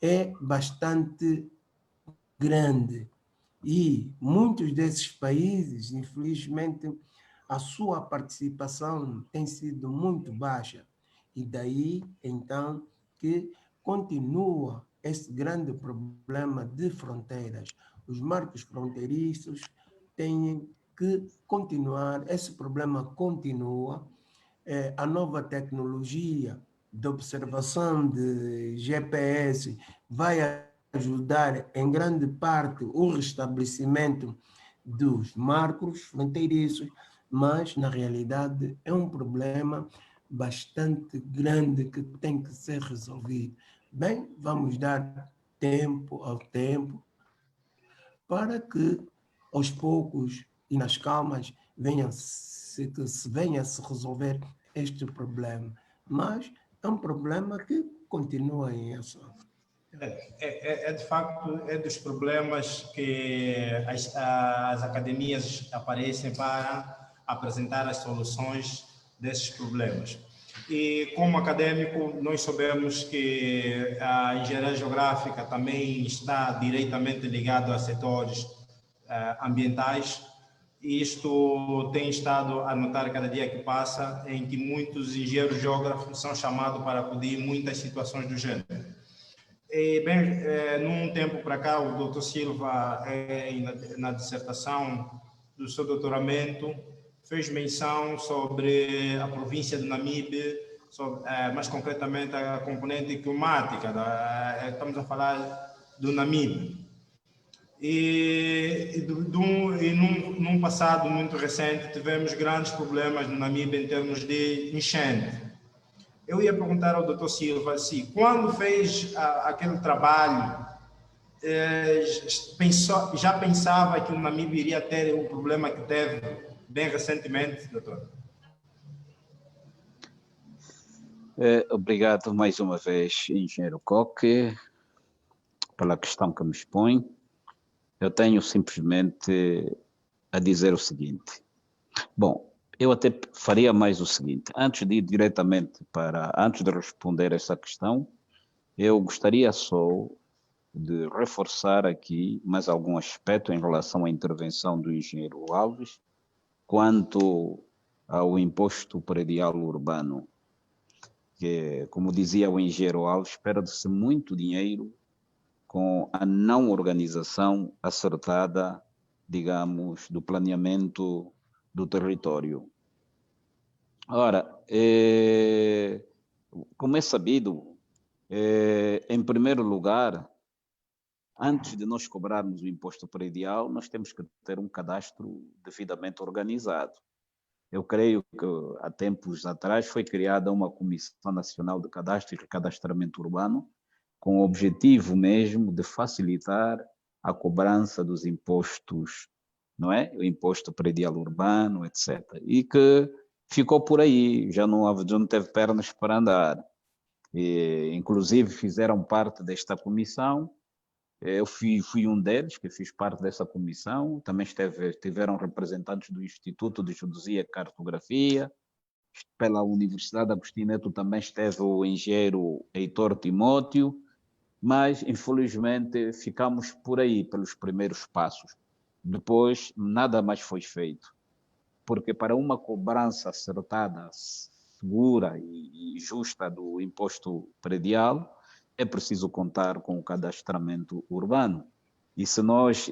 é bastante grande. E muitos desses países, infelizmente, a sua participação tem sido muito baixa. E daí, então, que continua esse grande problema de fronteiras. Os marcos fronteiriços têm que continuar, esse problema continua. A nova tecnologia de observação de GPS vai ajudar em grande parte o restabelecimento dos marcos fronteiriços, mas na realidade é um problema bastante grande que tem que ser resolvido. Bem, vamos dar tempo ao tempo para que aos poucos e nas calmas venha a se resolver este problema. Mas é um problema que continua em ação. De facto, é dos problemas que as academias aparecem para apresentar as soluções desses problemas. E, como acadêmico, nós sabemos que a engenharia geográfica também está diretamente ligada a setores ambientais. Isto tem estado a notar cada dia que passa, em que muitos engenheiros geógrafos são chamados para acudir em muitas situações do gênero. E, bem, num tempo para cá, o Dr. Silva, na dissertação do seu doutoramento, fez menção sobre a província de Namibe, mais concretamente a componente climática, estamos a falar do Namibe. Num passado muito recente, tivemos grandes problemas no Namíbia em termos de enchente. Eu ia perguntar ao Dr. Silva se, quando fez aquele trabalho, já pensava que o Namíbia iria ter o problema que teve bem recentemente, doutor? Obrigado mais uma vez, engenheiro Coque, pela questão que me expõe. Eu tenho simplesmente a dizer o seguinte. Bom, eu até faria mais o seguinte. Antes de ir diretamente antes de responder essa questão, eu gostaria só de reforçar aqui mais algum aspecto em relação à intervenção do engenheiro Alves quanto ao imposto predial urbano, que, como dizia o engenheiro Alves, perde-se muito dinheiro com a não organização acertada, digamos, do planeamento do território. Ora, como é sabido, em primeiro lugar, antes de nós cobrarmos o imposto predial, nós temos que ter um cadastro devidamente organizado. Eu creio que há tempos atrás foi criada uma Comissão Nacional de Cadastro e Recadastramento Urbano, com o objetivo mesmo de facilitar a cobrança dos impostos, não é? O imposto predial urbano, etc. E que ficou por aí, já não teve pernas para andar. E, inclusive, fizeram parte desta comissão. Eu fui um deles, que fiz parte dessa comissão. Também tiveram representantes do Instituto de Geodesia e Cartografia. Pela Universidade Agostinho Neto também esteve o engenheiro Heitor Timóteo, mas, infelizmente, ficamos por aí, pelos primeiros passos. Depois, nada mais foi feito. Porque para uma cobrança acertada, segura e justa do imposto predial, é preciso contar com o cadastramento urbano. E se nós,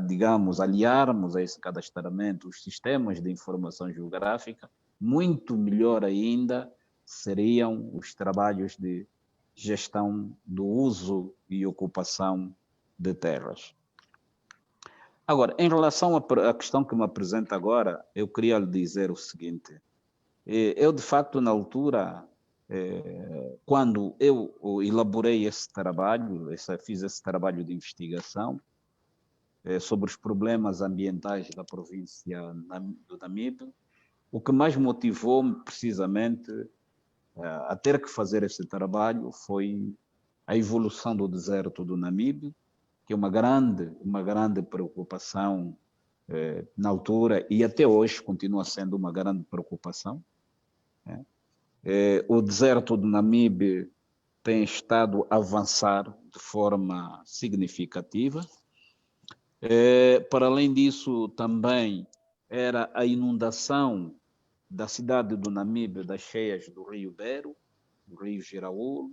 digamos, aliarmos a esse cadastramento os sistemas de informação geográfica, muito melhor ainda seriam os trabalhos de gestão do uso e ocupação de terras. Agora, em relação à questão que me apresenta agora, eu queria lhe dizer o seguinte. Eu, de facto, na altura, quando eu elaborei esse trabalho, fiz esse trabalho de investigação sobre os problemas ambientais da província do Namibe, o que mais motivou-me precisamente a ter que fazer esse trabalho foi a evolução do deserto do Namibe, que é uma grande preocupação na altura e até hoje continua sendo uma grande preocupação. O deserto do Namibe tem estado a avançar de forma significativa. Para além disso, também era a inundação da cidade do Namibe, das cheias do Rio Bero, do Rio Giraúlo.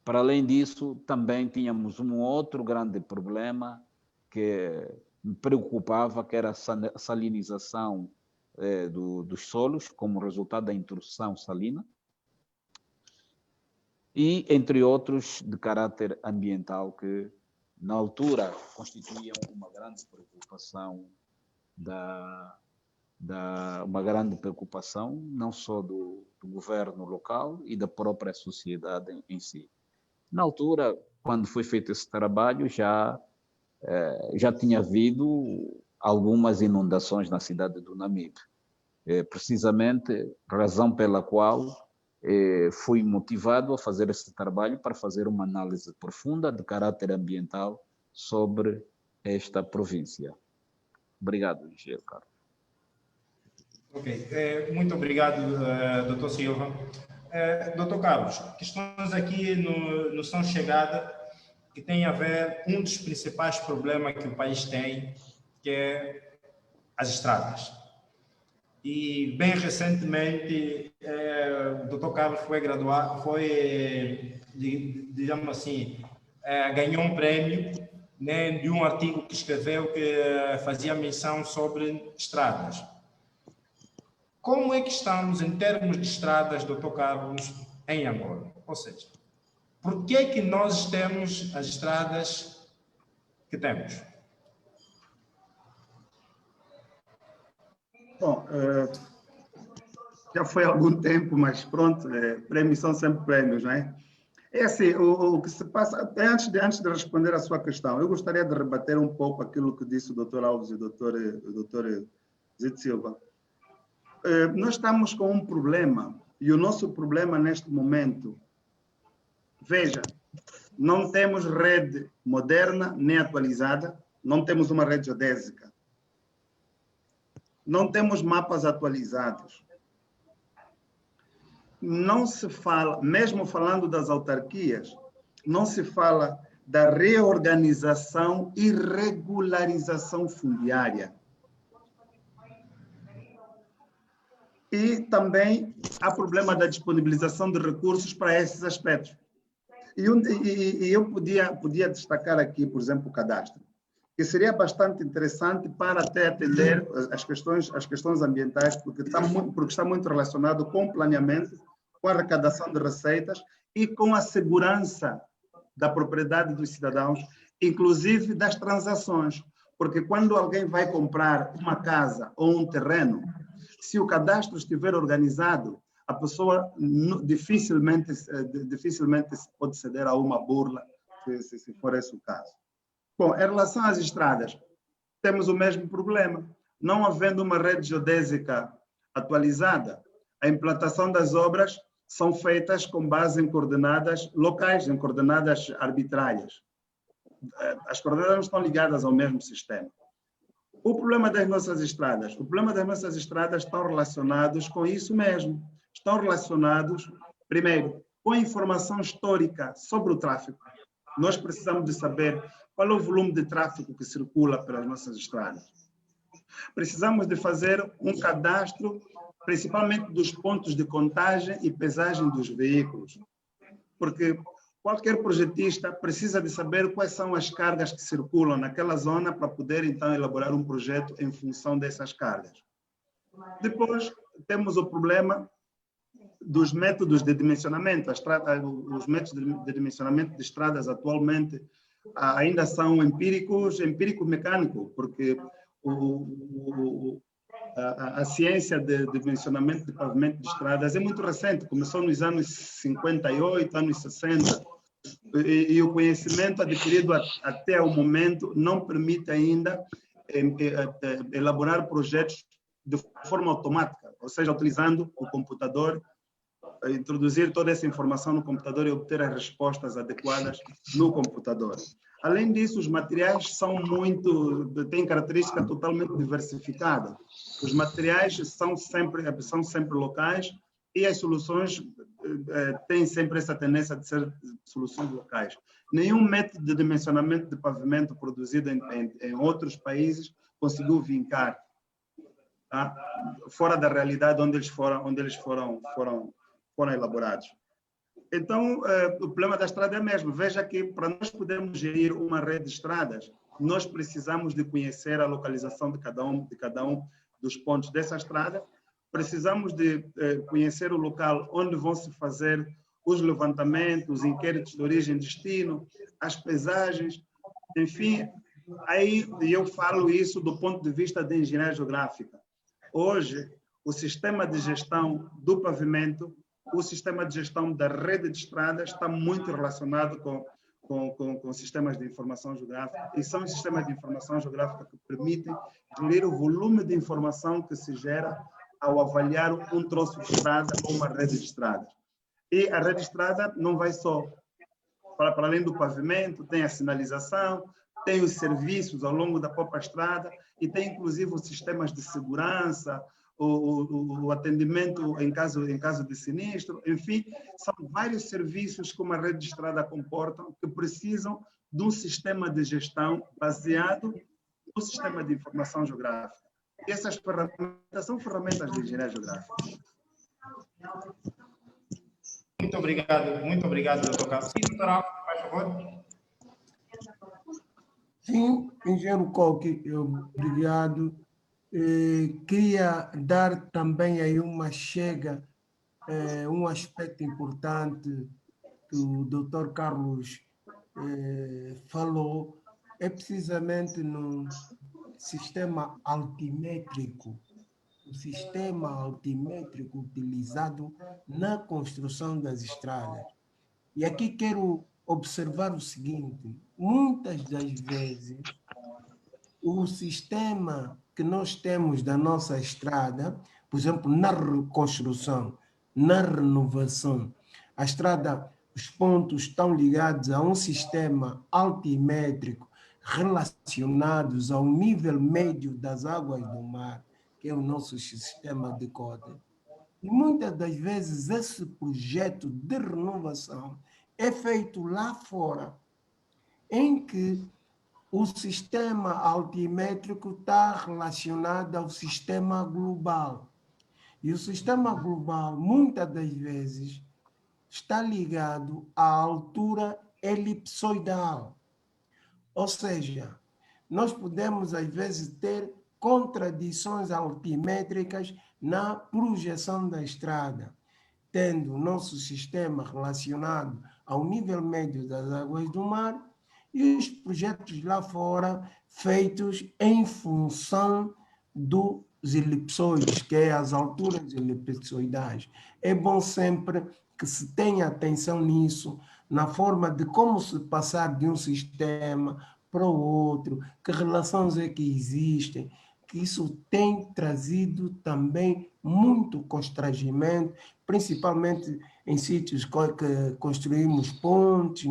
Para além disso, também tínhamos um outro grande problema que me preocupava, que era a salinização dos solos, como resultado da intrussão salina, e entre outros de caráter ambiental que, na altura, constituíam uma grande preocupação uma grande preocupação não só do governo local e da própria sociedade em si. Na altura, quando foi feito esse trabalho, já tinha havido algumas inundações na cidade do Namibe. Precisamente, razão pela qual fui motivado a fazer esse trabalho para fazer uma análise profunda de caráter ambiental sobre esta província. Obrigado, engenheiro Carlos. Ok, muito obrigado, Dr. Silva. Dr. Carlos, questões aqui no São Chegada que tem a ver um dos principais problemas que o país tem, que é as estradas. E bem recentemente, o Dr. Carlos foi graduado, digamos assim, ganhou um prêmio, né, de um artigo que escreveu que fazia menção sobre estradas. Como é que estamos em termos de estradas, Dr. Carlos, em Angola? Ou seja, por que é que nós temos as estradas que temos. Bom, já foi há algum tempo, mas pronto, prêmios são sempre prêmios, não é? É assim, o que se passa, antes de responder à sua questão, eu gostaria de rebater um pouco aquilo que disse o Dr. Alves e o Dr. Zito Silva. Nós estamos com um problema, e o nosso problema neste momento, veja, não temos rede moderna nem atualizada, não temos uma rede geodésica, não temos mapas atualizados. Não se fala, mesmo falando das autarquias, não se fala da reorganização e regularização fundiária. E também há problema da disponibilização de recursos para esses aspectos. E eu podia destacar aqui, por exemplo, o cadastro, que seria bastante interessante para até atender as questões ambientais, porque está muito relacionado com o planeamento, com a arrecadação de receitas e com a segurança da propriedade dos cidadãos, inclusive das transações. Porque quando alguém vai comprar uma casa ou um terreno, se o cadastro estiver organizado, a pessoa dificilmente pode ceder a uma burla, se for esse o caso. Bom, em relação às estradas, temos o mesmo problema. Não havendo uma rede geodésica atualizada, a implantação das obras são feitas com base em coordenadas locais, em coordenadas arbitrárias. As coordenadas não estão ligadas ao mesmo sistema. O problema das nossas estradas estão relacionados com isso mesmo. Estão relacionados, primeiro, com a informação histórica sobre o tráfego. Nós precisamos de saber qual é o volume de tráfego que circula pelas nossas estradas. Precisamos de fazer um cadastro, principalmente dos pontos de contagem e pesagem dos veículos, porque qualquer projetista precisa de saber quais são as cargas que circulam naquela zona para poder, então, elaborar um projeto em função dessas cargas. Depois, temos o problema dos métodos de dimensionamento. Os métodos de dimensionamento de estradas atualmente ainda são empírico-mecânico, porque a ciência de dimensionamento de pavimento de estradas é muito recente, começou nos anos 58, anos 60, e o conhecimento adquirido até o momento não permite ainda elaborar projetos de forma automática, ou seja, utilizando o computador, introduzir toda essa informação no computador e obter as respostas adequadas no computador. Além disso, os materiais têm característica totalmente diversificada. Os materiais são sempre locais e as soluções têm sempre essa tendência de ser soluções locais. Nenhum método de dimensionamento de pavimento produzido em outros países conseguiu vincar, tá? Fora da realidade onde eles foram elaborados. Então, o problema da estrada é mesmo. Veja que para nós podermos gerir uma rede de estradas, nós precisamos de conhecer a localização de cada um dos pontos dessa estrada, precisamos de conhecer o local onde vão se fazer os levantamentos, os inquéritos de origem e destino, as pesagens, enfim, aí eu falo isso do ponto de vista da engenharia geográfica. Hoje, o sistema de gestão do pavimento, o sistema de gestão da rede de estradas está muito relacionado com sistemas de informação geográfica, e são os sistemas de informação geográfica que permitem gerir o volume de informação que se gera ao avaliar um troço de estrada ou uma rede de estradas. E a rede de estrada não vai só para além do pavimento, tem a sinalização, tem os serviços ao longo da própria estrada e tem inclusive os sistemas de segurança, o atendimento em caso de sinistro, enfim, são vários serviços que uma rede de estrada comporta que precisam de um sistema de gestão baseado no sistema de informação geográfica. E essas ferramentas são ferramentas de engenharia geográfica. Muito obrigado, doutor Carlos. Sim, doutor Alves, por favor. Sim, engenheiro Coque, obrigado. Queria dar também aí uma chega, um aspecto importante que o doutor Carlos falou, é precisamente no sistema altimétrico, o sistema altimétrico utilizado na construção das estradas. E aqui quero observar o seguinte: muitas das vezes, o sistema que nós temos da nossa estrada, por exemplo, na reconstrução, na renovação, a estrada, os pontos estão ligados a um sistema altimétrico relacionados ao nível médio das águas do mar, que é o nosso sistema de cota. E muitas das vezes esse projeto de renovação é feito lá fora, em que o sistema altimétrico está relacionado ao sistema global. E o sistema global, muitas das vezes, está ligado à altura elipsoidal. Ou seja, nós podemos, às vezes, ter contradições altimétricas na projeção da estrada, tendo o nosso sistema relacionado ao nível médio das águas do mar e os projetos lá fora feitos em função dos elipsoides, que é as alturas elipsoidais. É bom sempre que se tenha atenção nisso, na forma de como se passar de um sistema para o outro, que relações é que existem, que isso tem trazido também muito constrangimento, principalmente em sítios que construímos pontes,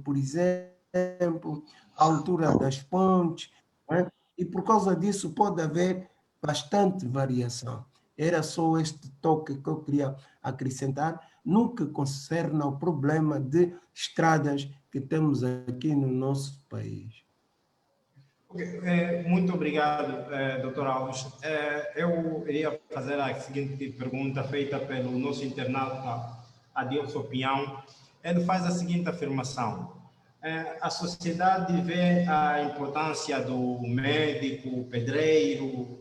por exemplo, a altura das pontes, né? E por causa disso pode haver bastante variação. Era só este toque que eu queria acrescentar no que concerne ao problema de estradas que temos aqui no nosso país. Muito obrigado, Dr. Alves. Eu iria fazer a seguinte pergunta feita pelo nosso internauta Adilson Pinhão. Ele faz a seguinte afirmação: a sociedade vê a importância do médico, pedreiro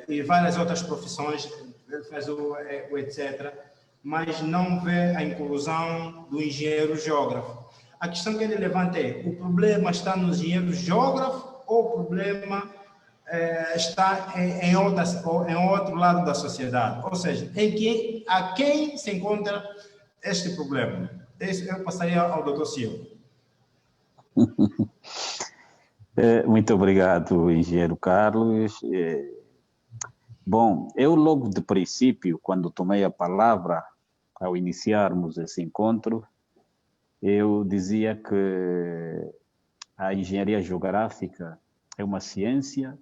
e várias outras profissões, ele faz o etc., mas não vê a inclusão do engenheiro geógrafo. A questão que ele levanta é: o problema está nos engenheiros geógrafos ou o problema está em outro lado da sociedade? Ou seja, a quem se encontra este problema? Eu passaria ao Dr. Silva. Muito obrigado, engenheiro Carlos. Bom, eu logo de princípio, quando tomei a palavra, ao iniciarmos esse encontro, eu dizia que a engenharia geográfica é uma ciência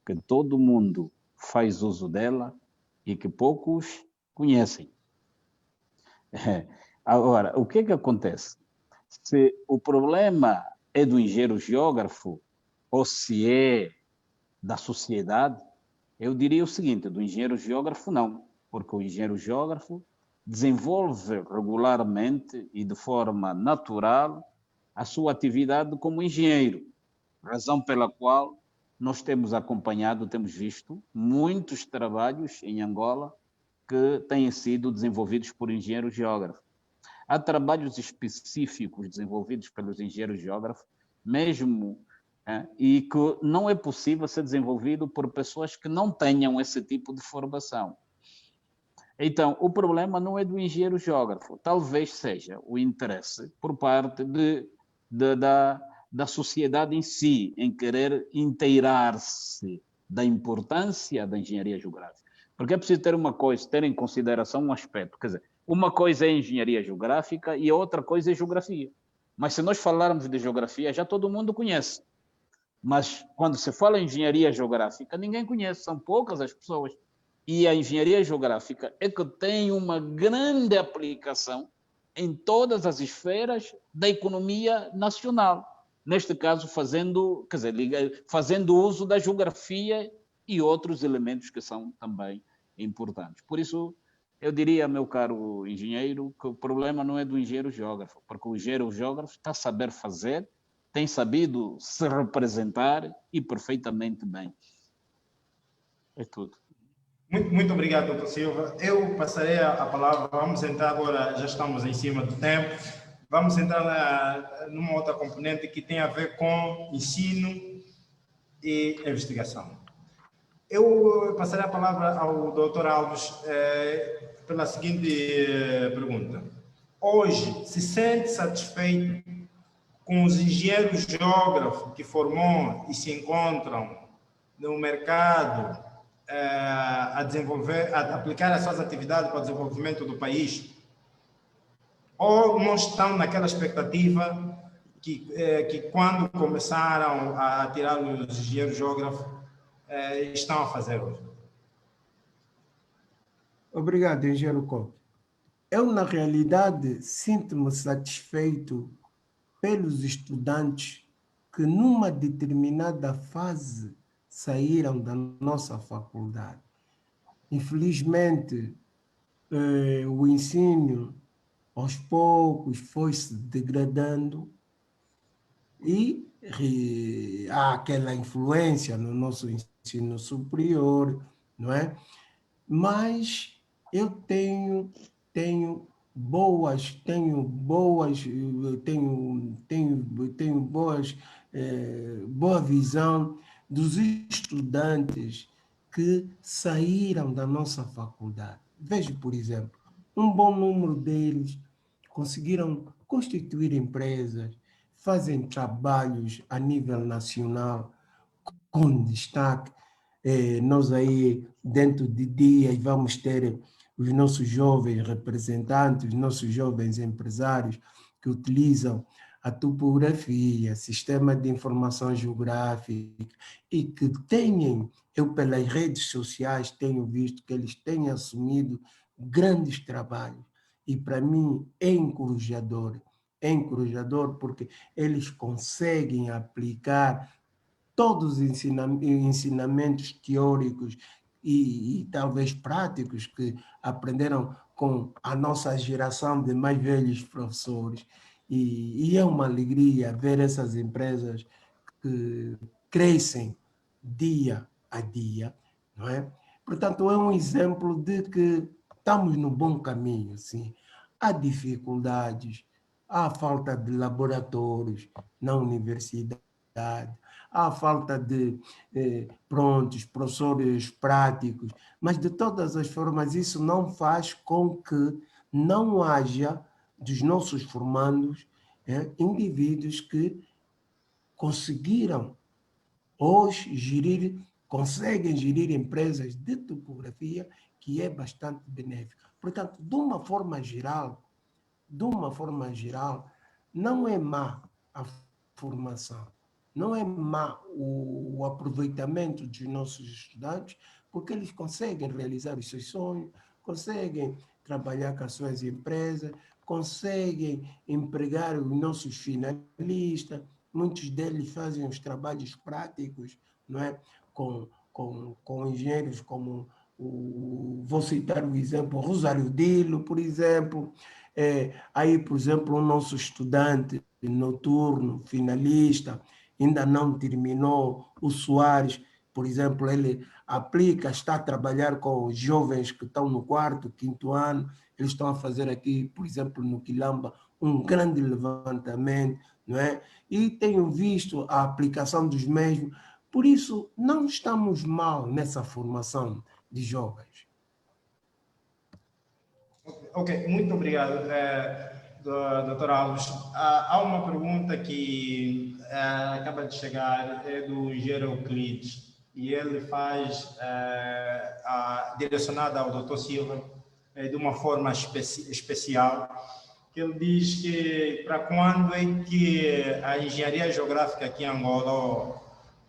que todo mundo faz uso dela e que poucos conhecem. Agora, o que acontece? Se o problema é do engenheiro geógrafo ou se é da sociedade, eu diria o seguinte: do engenheiro geógrafo não, porque o engenheiro geógrafo desenvolve regularmente e de forma natural a sua atividade como engenheiro, razão pela qual nós temos acompanhado, temos visto muitos trabalhos em Angola que têm sido desenvolvidos por engenheiros geógrafos. Há trabalhos específicos desenvolvidos pelos engenheiros geógrafos, mesmo, e que não é possível ser desenvolvido por pessoas que não tenham esse tipo de formação. Então, o problema não é do engenheiro geógrafo, talvez seja o interesse por parte da sociedade em si, em querer inteirar-se da importância da engenharia geográfica. Porque é preciso ter uma coisa, ter em consideração um aspecto, quer dizer, uma coisa é engenharia geográfica e a outra coisa é geografia. Mas se nós falarmos de geografia, já todo mundo conhece. Mas quando se fala em engenharia geográfica, ninguém conhece, são poucas as pessoas. E a engenharia geográfica é que tem uma grande aplicação em todas as esferas da economia nacional. Neste caso, fazendo uso da geografia e outros elementos que são também importantes. Por isso, eu diria, meu caro engenheiro, que o problema não é do engenheiro geógrafo, porque o engenheiro geógrafo está a saber fazer, tem sabido se representar e perfeitamente bem. É tudo. Muito obrigado, doutor Silva. Eu passarei a palavra, vamos entrar agora, já estamos em cima do tempo, vamos entrar numa outra componente que tem a ver com ensino e investigação. Eu passarei a palavra ao Dr. Alves pela seguinte pergunta. Hoje, se sente satisfeito com os engenheiros geógrafos que formou e se encontram no mercado a desenvolver, a aplicar as suas atividades para o desenvolvimento do país? Ou não estão naquela expectativa que quando começaram a tirar os engenheiros geógrafos, estão a fazer hoje? Obrigado, engenheiro Coque. Eu, na realidade, sinto-me satisfeito pelos estudantes que, numa determinada fase, saíram da nossa faculdade. Infelizmente, o ensino, aos poucos, foi se degradando e há aquela influência no nosso ensino superior, não é? Mas eu tenho boas boa visão dos estudantes que saíram da nossa faculdade. Vejo, por exemplo, um bom número deles conseguiram constituir empresas, fazem trabalhos a nível nacional com destaque. Nós aí, dentro de dias, vamos ter os nossos jovens representantes, os nossos jovens empresários que utilizam a topografia, sistema de informação geográfica e que eu pelas redes sociais tenho visto que eles têm assumido grandes trabalhos e para mim é encorajador porque eles conseguem aplicar todos os ensinamentos teóricos e talvez práticos que aprenderam com a nossa geração de mais velhos professores. E é uma alegria ver essas empresas que crescem dia a dia, não é? Portanto, é um exemplo de que estamos no bom caminho, sim. Há dificuldades, há falta de laboratórios na universidade, há falta de professores práticos, mas de todas as formas isso não faz com que não haja dos nossos formandos indivíduos que conseguiram hoje conseguem gerir empresas de topografia que é bastante benéfica. Portanto, de uma forma geral, não é má a formação, não é má o aproveitamento dos nossos estudantes, porque eles conseguem realizar os seus sonhos, conseguem trabalhar com as suas empresas, conseguem empregar os nossos finalistas, muitos deles fazem os trabalhos práticos, não é? Com engenheiros como vou citar o exemplo, Rosário Dilo, por exemplo. Aí, por exemplo, o nosso estudante noturno, finalista, ainda não terminou, o Soares, por exemplo, ele está a trabalhar com os jovens que estão no quarto, quinto ano, eles estão a fazer aqui, por exemplo, no Quilamba, um grande levantamento, não é? E tenho visto a aplicação dos mesmos, por isso não estamos mal nessa formação de jovens. Ok, muito obrigado, Dr. Alves. Há uma pergunta que acaba de chegar, é do engenheiro Euclides, e ele faz direcionada ao Dr. Silva de uma forma especial, que ele diz que para quando é que a engenharia geográfica aqui em Angola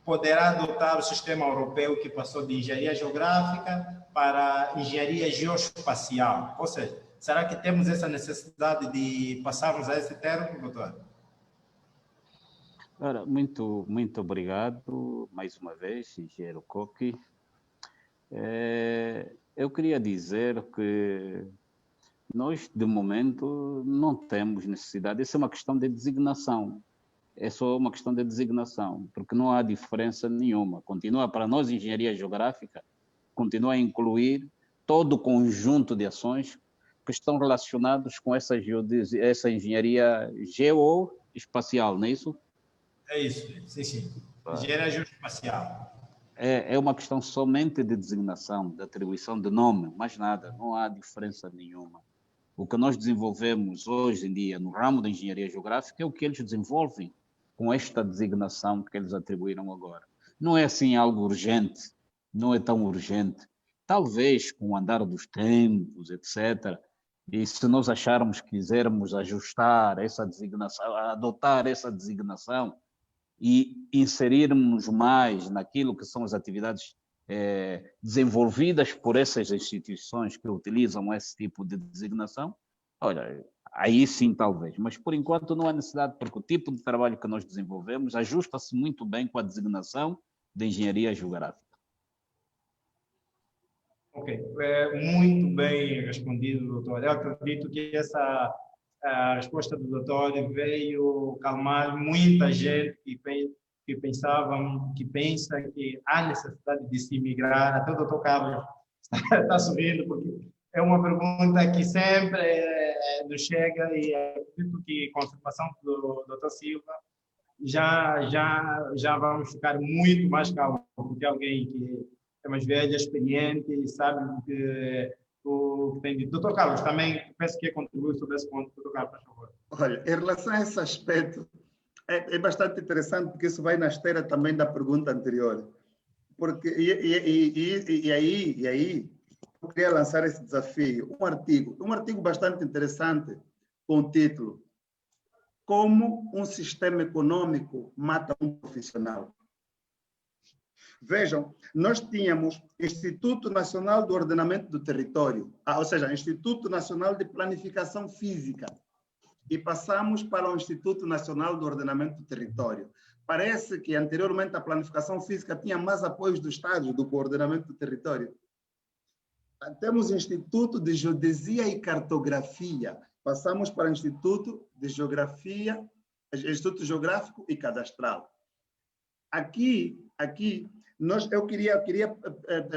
poderá adotar o sistema europeu que passou de engenharia geográfica para engenharia geoespacial? Ou seja, será que temos essa necessidade de passarmos a esse termo, doutor? Ora, muito obrigado mais uma vez, engenheiro Coque. Eu queria dizer que nós, de momento, não temos necessidade. Isso é uma questão de designação. É só uma questão de designação, porque não há diferença nenhuma. Continua, para nós, engenharia geográfica, continua a incluir todo o conjunto de ações que estão relacionados com essa engenharia geoespacial, não é isso? É isso, sim, sim. Engenharia geoespacial. É uma questão somente de designação, de atribuição de nome, mais nada, não há diferença nenhuma. O que nós desenvolvemos hoje em dia no ramo da engenharia geográfica é o que eles desenvolvem com esta designação que eles atribuíram agora. Não é assim algo urgente, não é tão urgente. Talvez com o andar dos tempos, etc., e se nós acharmos que quisermos ajustar essa designação, adotar essa designação e inserirmos mais naquilo que são as atividades desenvolvidas por essas instituições que utilizam esse tipo de designação, olha, aí sim talvez, mas por enquanto não há necessidade, porque o tipo de trabalho que nós desenvolvemos ajusta-se muito bem com a designação de engenharia geográfica. Ok, muito bem respondido, doutor. Eu acredito que a resposta do doutor veio calmar muita gente que pensa que há necessidade de se migrar. Até o doutor Carlos está sorrindo, porque é uma pergunta que sempre nos chega, e acredito que com a observação do doutor Silva já vamos ficar muito mais calmos, porque alguém que é mais velho, experiente, sabe o que tem dito. Doutor Carlos, também peço que contribua sobre esse ponto. Doutor Carlos, por favor. Olha, em relação a esse aspecto, é bastante interessante, porque isso vai na esteira também da pergunta anterior. Porque, e aí, eu queria lançar esse desafio, um artigo bastante interessante, com o título Como um sistema econômico mata um profissional. Vejam, nós tínhamos Instituto Nacional do Ordenamento do Território, ou seja, Instituto Nacional de Planificação Física, e passamos para o Instituto Nacional do Ordenamento do Território. Parece que anteriormente a planificação física tinha mais apoios do Estado do que o ordenamento do território. Temos Instituto de Geodesia e Cartografia, passamos para o Instituto de Geografia, Instituto Geográfico e Cadastral. Aqui eu queria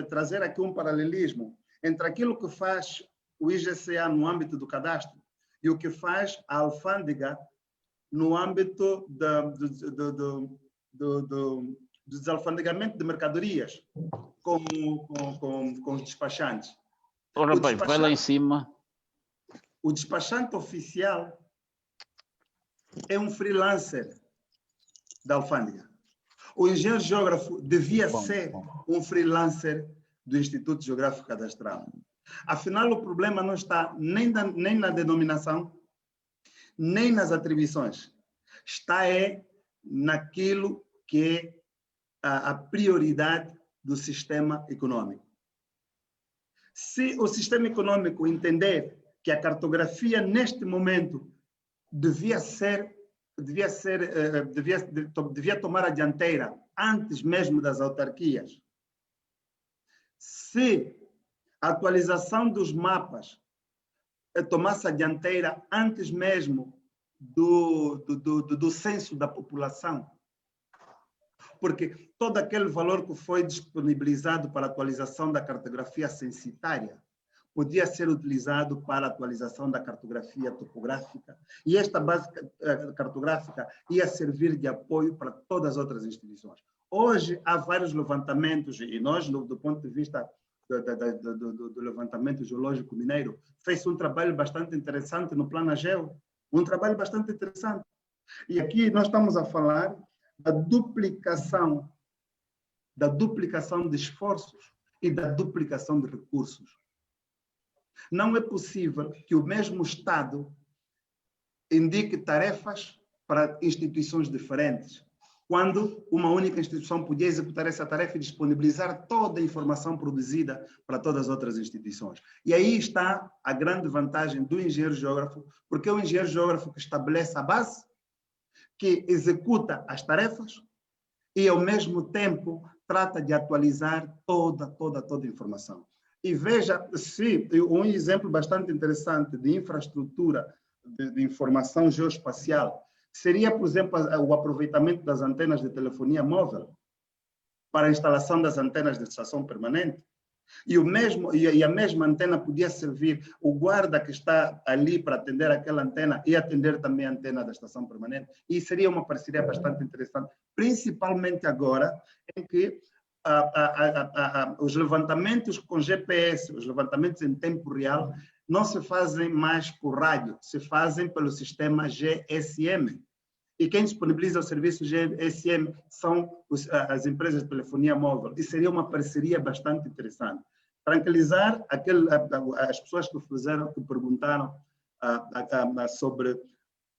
trazer aqui um paralelismo entre aquilo que faz o IGCA no âmbito do cadastro e o que faz a alfândega no âmbito do desalfandegamento de mercadorias com os despachantes. Oh, rapaz, vai lá em cima. O despachante oficial é um freelancer da alfândega. O engenheiro geógrafo devia ser um freelancer do Instituto Geográfico Cadastral. Afinal, o problema não está nem na denominação, nem nas atribuições. Está naquilo que é a prioridade do sistema econômico. Se o sistema econômico entender que a cartografia, neste momento, devia tomar a dianteira antes mesmo das autarquias, se a atualização dos mapas tomasse a dianteira antes mesmo do censo da população, porque todo aquele valor que foi disponibilizado para a atualização da cartografia censitária podia ser utilizado para a atualização da cartografia topográfica, e esta base cartográfica ia servir de apoio para todas as outras instituições. Hoje há vários levantamentos, e nós, do ponto de vista do levantamento geológico mineiro, fez um trabalho bastante interessante no Plano Ageu, um trabalho bastante interessante. E aqui nós estamos a falar da duplicação de esforços e da duplicação de recursos. Não é possível que o mesmo Estado indique tarefas para instituições diferentes, quando uma única instituição podia executar essa tarefa e disponibilizar toda a informação produzida para todas as outras instituições. E aí está a grande vantagem do engenheiro geógrafo, porque é o engenheiro geógrafo que estabelece a base, que executa as tarefas e, ao mesmo tempo, trata de atualizar toda a informação. E veja, um exemplo bastante interessante de infraestrutura de informação geoespacial seria, por exemplo, o aproveitamento das antenas de telefonia móvel para a instalação das antenas de estação permanente. E a mesma antena podia servir, o guarda que está ali para atender aquela antena e atender também a antena da estação permanente. E seria uma parceria bastante interessante, principalmente agora em que os levantamentos com GPS, os levantamentos em tempo real, não se fazem mais por rádio, se fazem pelo sistema GSM. E quem disponibiliza o serviço GSM são as empresas de telefonia móvel. E seria uma parceria bastante interessante. Tranquilizar as pessoas que perguntaram sobre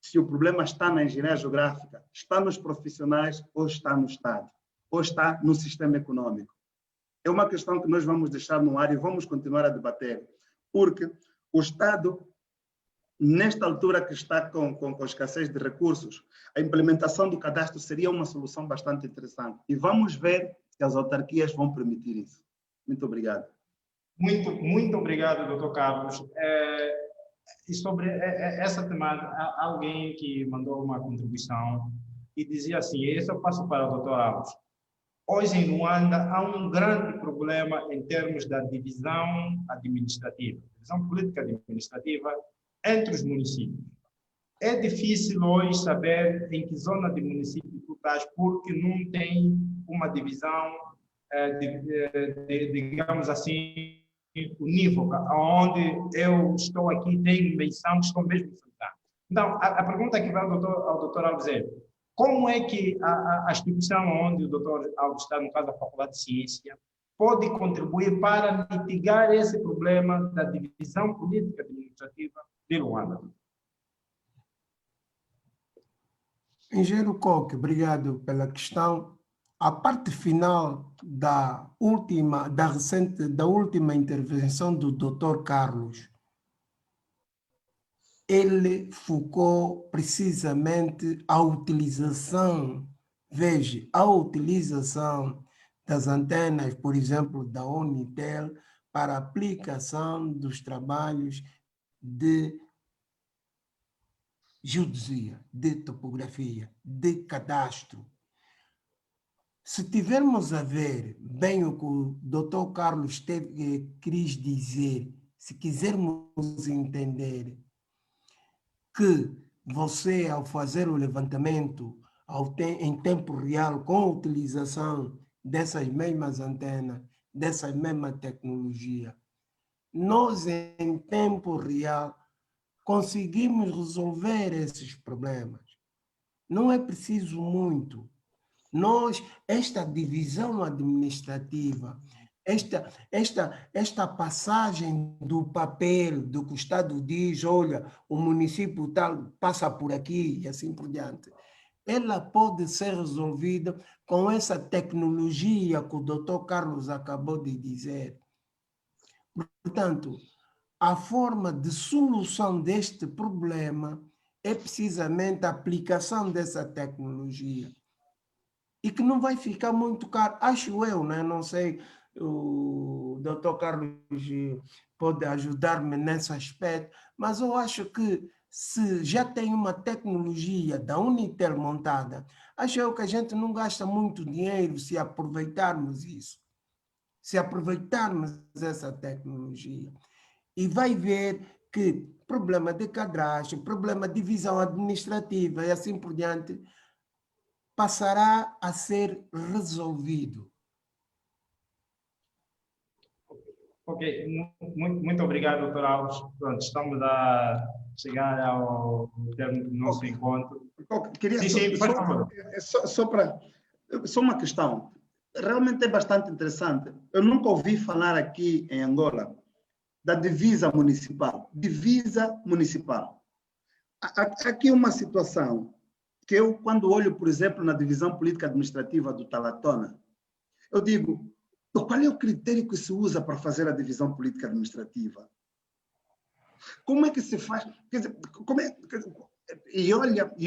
se o problema está na engenharia geográfica, está nos profissionais ou está no Estado, ou está no sistema econômico. É uma questão que nós vamos deixar no ar e vamos continuar a debater, porque o Estado, nesta altura que está com escassez de recursos, a implementação do cadastro seria uma solução bastante interessante. E vamos ver se as autarquias vão permitir isso. Muito obrigado. Muito obrigado, doutor Carlos. E sobre essa temática, há alguém que mandou uma contribuição e dizia assim, esse eu passo para o doutor Alves. Hoje em Luanda há um grande problema em termos da divisão administrativa, divisão política administrativa entre os municípios. É difícil hoje saber em que zona de município tu estás, porque não tem uma divisão, digamos assim, unívoca, onde eu estou aqui, tenho menção, estou mesmo enfrentando. Então, a pergunta que vai ao doutor Alves é, como é que a instituição onde o doutor Alves está, no caso da Faculdade de Ciência, pode contribuir para mitigar esse problema da divisão política administrativa de Luanda? Engenheiro Coque, obrigado pela questão. A parte final da última intervenção do Dr. Carlos, ele focou precisamente a utilização, veja, a utilização das antenas, por exemplo, da Unitel, para a aplicação dos trabalhos de geodesia, de topografia, de cadastro. Se tivermos a ver bem o que o Dr. Carlos quis dizer, se quisermos entender que você, ao fazer o levantamento em tempo real, com a utilização dessas mesmas antenas, dessa mesma tecnologia, nós, em tempo real, conseguimos resolver esses problemas. Não é preciso muito. Esta divisão administrativa, esta passagem do papel, do que o Estado diz, olha, o município tal passa por aqui e assim por diante, ela pode ser resolvida com essa tecnologia que o Dr. Carlos acabou de dizer. Portanto, a forma de solução deste problema é precisamente a aplicação dessa tecnologia. E que não vai ficar muito caro, acho eu, né? Não sei, o Dr. Carlos pode ajudar-me nesse aspecto, mas eu acho que se já tem uma tecnologia da Unitel montada, acho eu que a gente não gasta muito dinheiro se aproveitarmos isso, se aproveitarmos essa tecnologia. E vai ver que problema de cadastro, problema de divisão administrativa e assim por diante, passará a ser resolvido. Ok, muito obrigado, doutor Alves. Pronto, estamos a chegar ao termo do nosso encontro. Queria só uma questão. Realmente é bastante interessante. Eu nunca ouvi falar aqui em Angola da divisa municipal. Divisa municipal. Aqui uma situação que eu, quando olho, por exemplo, na divisão política administrativa do Talatona, eu digo, qual é o critério que se usa para fazer a divisão política administrativa? Como é que se faz? Quer dizer, e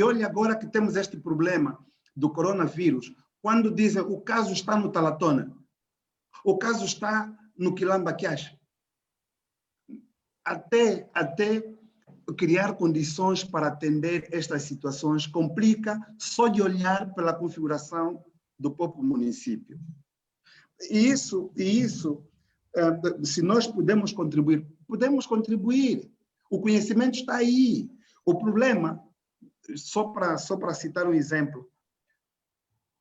olha agora que temos este problema do coronavírus, quando dizem o caso está no Talatona, o caso está no Quilamba Quiache. Até criar condições para atender estas situações complica só de olhar pela configuração do próprio município. E isso se nós podemos contribuir, podemos contribuir. O conhecimento está aí. O problema, só para citar um exemplo,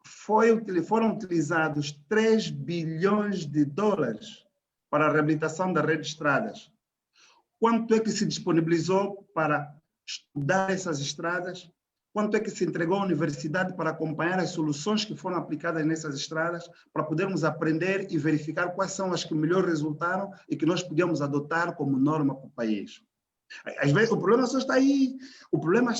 foram utilizados 3 bilhões de dólares para a reabilitação da rede de estradas. Quanto é que se disponibilizou para estudar essas estradas? Quanto é que se entregou à universidade para acompanhar as soluções que foram aplicadas nessas estradas, para podermos aprender e verificar quais são as que melhor resultaram e que nós podíamos adotar como norma para o país? Às vezes o problema só está aí. O problema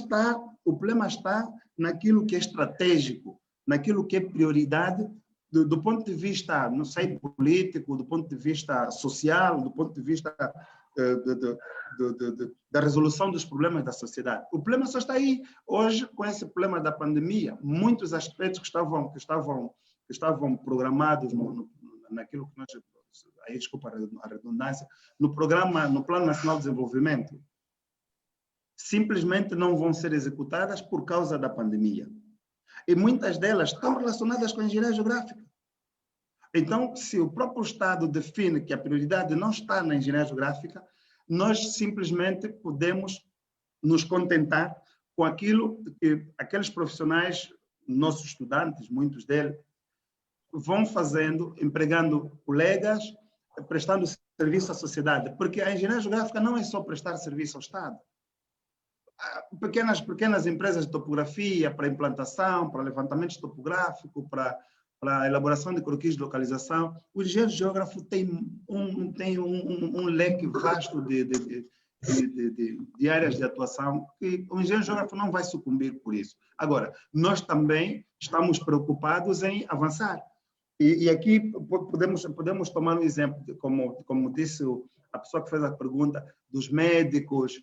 está naquilo que é estratégico, naquilo que é prioridade do ponto de vista, não sei, político, do ponto de vista social, do ponto de vista da resolução dos problemas da sociedade. O problema só está aí. Hoje, com esse problema da pandemia, muitos aspectos que estavam programados naquilo que nós, aí desculpa a redundância, no Plano Nacional de Desenvolvimento, simplesmente não vão ser executadas por causa da pandemia. E muitas delas estão relacionadas com a engenharia geográfica. Então, se o próprio Estado define que a prioridade não está na engenharia geográfica, nós simplesmente podemos nos contentar com aquilo que aqueles profissionais, nossos estudantes, muitos deles, vão fazendo, empregando colegas, prestando serviço à sociedade. Porque a engenharia geográfica não é só prestar serviço ao Estado. Pequenas empresas de topografia, para implantação, para levantamento topográfico, para a elaboração de croquis de localização. O engenheiro geógrafo tem um leque vasto de áreas de atuação que o engenheiro geógrafo não vai sucumbir por isso. Agora, nós também estamos preocupados em avançar. E aqui podemos tomar um exemplo, como disse a pessoa que fez a pergunta, dos médicos.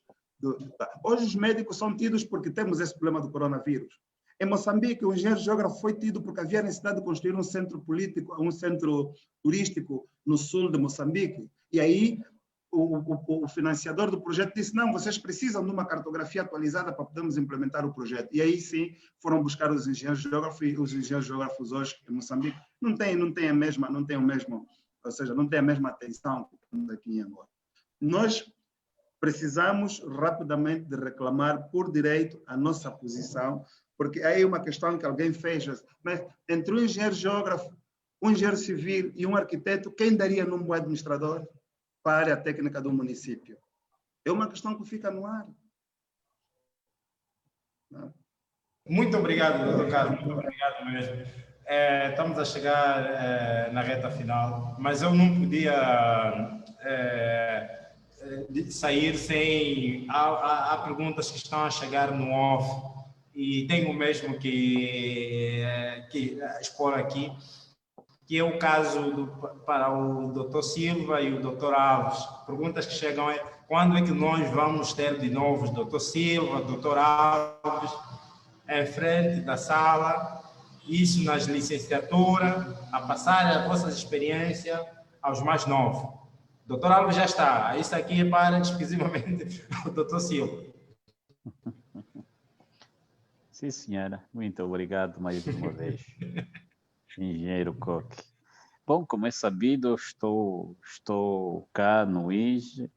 Hoje os médicos são tidos porque temos esse problema do coronavírus. Em Moçambique, o engenheiro geógrafo foi tido porque havia necessidade de construir um centro político, um centro turístico no sul de Moçambique. E aí o financiador do projeto disse, não, vocês precisam de uma cartografia atualizada para podermos implementar o projeto. E aí sim foram buscar os engenheiros geógrafos, e os engenheiros geógrafos hoje em Moçambique não têm a mesma atenção que temos aqui em Angola. Nós precisamos rapidamente de reclamar por direito a nossa posição, porque aí é uma questão que alguém fez, mas entre um engenheiro geógrafo, um engenheiro civil e um arquiteto, quem daria num bom administrador para a área técnica do município? É uma questão que fica no ar. Muito obrigado, doutor Carlos, muito obrigado mesmo. Estamos a chegar na reta final, mas eu não podia sair sem... Há perguntas que estão a chegar no off e tenho mesmo que expor aqui, que é o caso para o Dr. Silva e o Dr. Alves. Perguntas que chegam é quando é que nós vamos ter de novo o Dr. Silva, o Dr. Alves, em frente da sala, isso nas licenciaturas, a passar as vossas experiências aos mais novos. O Dr. Alves já está, isso aqui é para exclusivamente o Dr. Silva. Sim, senhora. Muito obrigado mais uma vez, engenheiro Coque. Bom, como é sabido, estou cá no IJ,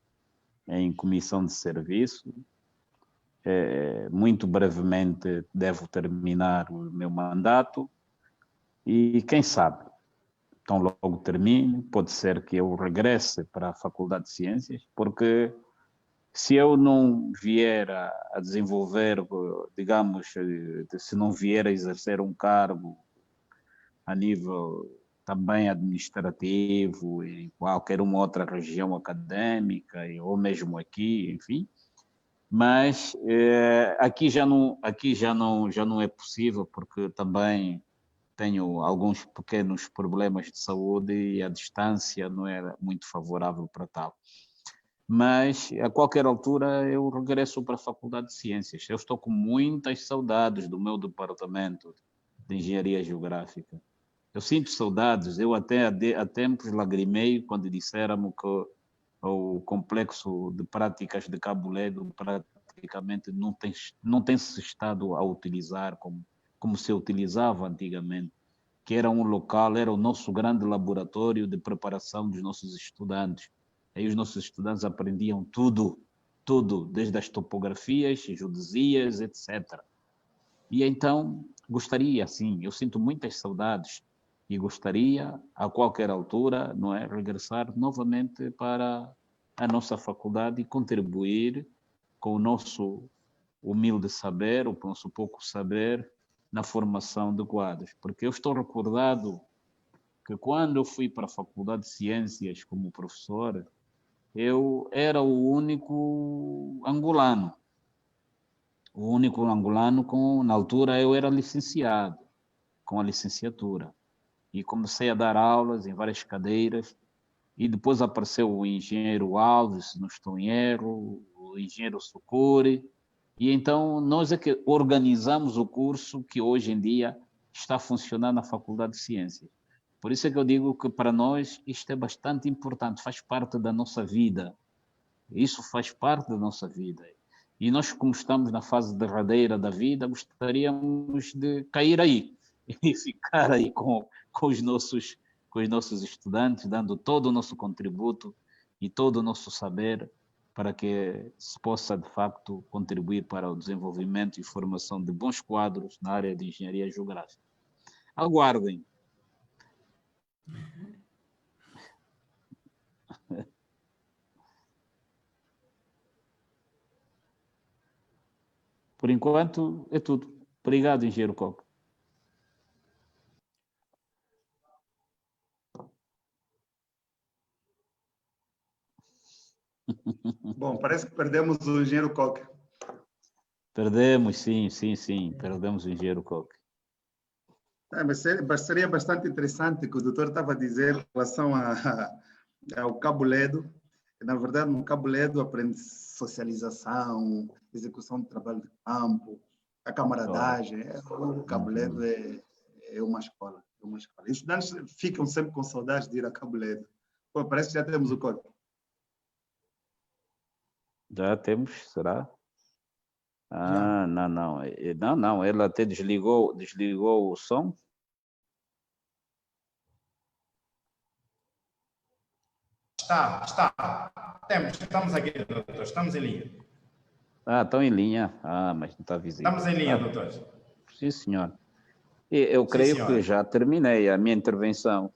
em comissão de serviço. Muito brevemente devo terminar o meu mandato e quem sabe, tão logo termine, pode ser que eu regresse para a Faculdade de Ciências, porque se eu não vier a desenvolver, digamos, se não vier a exercer um cargo a nível também administrativo, em qualquer uma outra região acadêmica, ou mesmo aqui, enfim, mas aqui já não é possível, porque também tenho alguns pequenos problemas de saúde e a distância não é muito favorável para tal. Mas a qualquer altura eu regresso para a Faculdade de Ciências. Eu estou com muitas saudades do meu departamento de Engenharia Geográfica. Eu sinto saudades, eu até há tempos lagrimei quando disseram que o complexo de práticas de Cabo Ledo praticamente não tem se estado a utilizar como se utilizava antigamente. que era um local, era o nosso grande laboratório de preparação dos nossos estudantes. Aí os nossos estudantes aprendiam tudo, desde as topografias, geodesias, etc. E então, gostaria, sim, eu sinto muitas saudades e gostaria, a qualquer altura, não é, regressar novamente para a nossa faculdade e contribuir com o nosso humilde saber, o nosso pouco saber, na formação de quadros. Porque eu estou recordado que quando eu fui para a Faculdade de Ciências como professor, eu era o único angolano. O único angolano na altura eu era licenciado, com a licenciatura. E comecei a dar aulas em várias cadeiras. E depois apareceu o engenheiro Alves, se não estou em erro, o engenheiro Sucuri. E então nós é que organizamos o curso que hoje em dia está a funcionar na Faculdade de Ciências. Por isso é que eu digo que para nós isto é bastante importante, faz parte da nossa vida. Isso faz parte da nossa vida. E nós, como estamos na fase derradeira da vida, gostaríamos de cair aí e ficar aí com os nossos estudantes, dando todo o nosso contributo e todo o nosso saber para que se possa, de facto, contribuir para o desenvolvimento e formação de bons quadros na área de engenharia geográfica. Aguardem. Por enquanto, é tudo. Obrigado, engenheiro Coque. Bom, parece que perdemos o engenheiro Coque. Perdemos, sim, perdemos o engenheiro Coque. Mas seria bastante interessante que o doutor estava a dizer em relação ao Cabo Ledo. Na verdade, no Cabo Ledo aprende socialização, execução de trabalho de campo, a camaradagem. O Cabo Ledo é uma escola. É uma escola. E os estudantes ficam sempre com saudades de ir a Cabo Ledo. Pô, parece que já temos o código. Já temos, será? Não, ela até desligou o som. Está. Estamos aqui, doutor, estamos em linha. Estão em linha. Mas não está visível. Estamos em linha, doutor. Sim, senhor. Eu creio que já terminei a minha intervenção.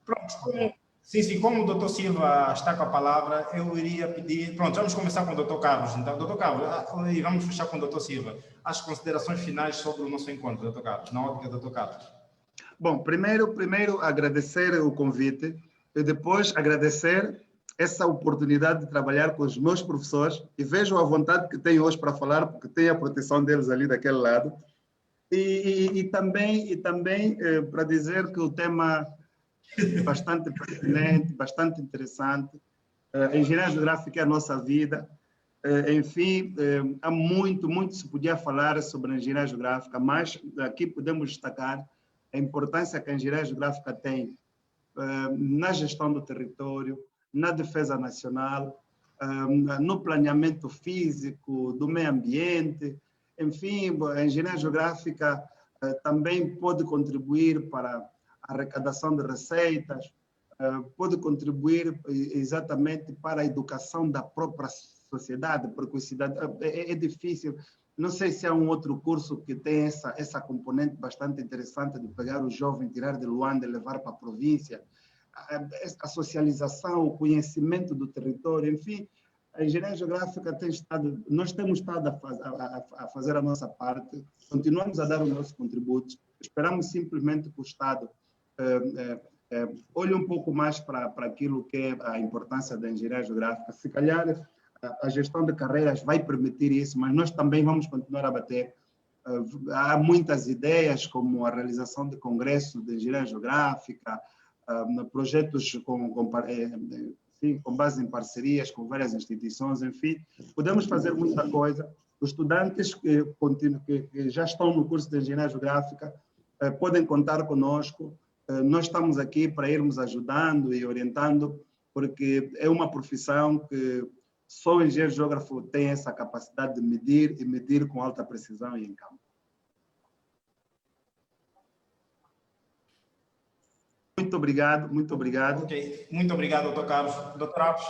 Pronto. Sim, como o doutor Silva está com a palavra, eu iria pedir... Pronto, vamos começar com o doutor Carlos. Então, doutor Carlos, e vamos fechar com o doutor Silva. As considerações finais sobre o nosso encontro, doutor Carlos, na ótica do doutor Carlos. Bom, primeiro agradecer o convite e depois agradecer essa oportunidade de trabalhar com os meus professores e vejo a vontade que tenho hoje para falar, porque tenho a proteção deles ali daquele lado. E também para dizer que o tema é bastante pertinente, bastante interessante. A engenharia geográfica é a nossa vida. Enfim, há muito se podia falar sobre a engenharia geográfica, mas aqui podemos destacar a importância que a engenharia geográfica tem na gestão do território, na defesa nacional, no planeamento físico do meio ambiente. Enfim, a engenharia geográfica também pode contribuir para a arrecadação de receitas, pode contribuir exatamente para a educação da própria sociedade, porque a cidade é difícil. Não sei se há um outro curso que tem essa componente bastante interessante de pegar o jovem, tirar de Luanda e levar para a província. A socialização, o conhecimento do território, enfim, a engenharia geográfica nós temos estado a fazer a nossa parte, continuamos a dar os nossos contributos, esperamos simplesmente que o Estado olhe um pouco mais para aquilo que é a importância da engenharia geográfica. Se calhar a gestão de carreiras vai permitir isso, mas nós também vamos continuar a bater. Há muitas ideias, como a realização de congressos de engenharia geográfica, projetos com base em parcerias com várias instituições, enfim, podemos fazer muita coisa. Os estudantes que já estão no curso de engenharia geográfica podem contar conosco. Nós estamos aqui para irmos ajudando e orientando, porque é uma profissão que só o engenheiro geógrafo tem essa capacidade de medir e medir com alta precisão e em campo. Muito obrigado, muito obrigado. Ok, muito obrigado, doutor Carlos. Doutor Alves?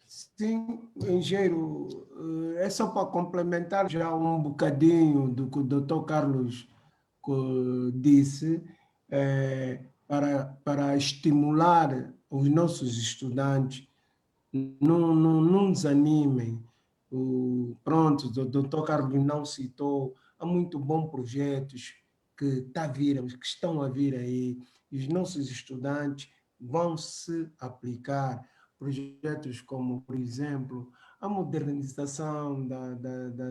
Sim, engenheiro, é só para complementar já um bocadinho do que o doutor Carlos disse, para estimular os nossos estudantes, não desanimem. Pronto, o doutor Carlos não citou, há muito bons projetos que estão a vir aí, e os nossos estudantes vão se aplicar. Projetos como, por exemplo, a modernização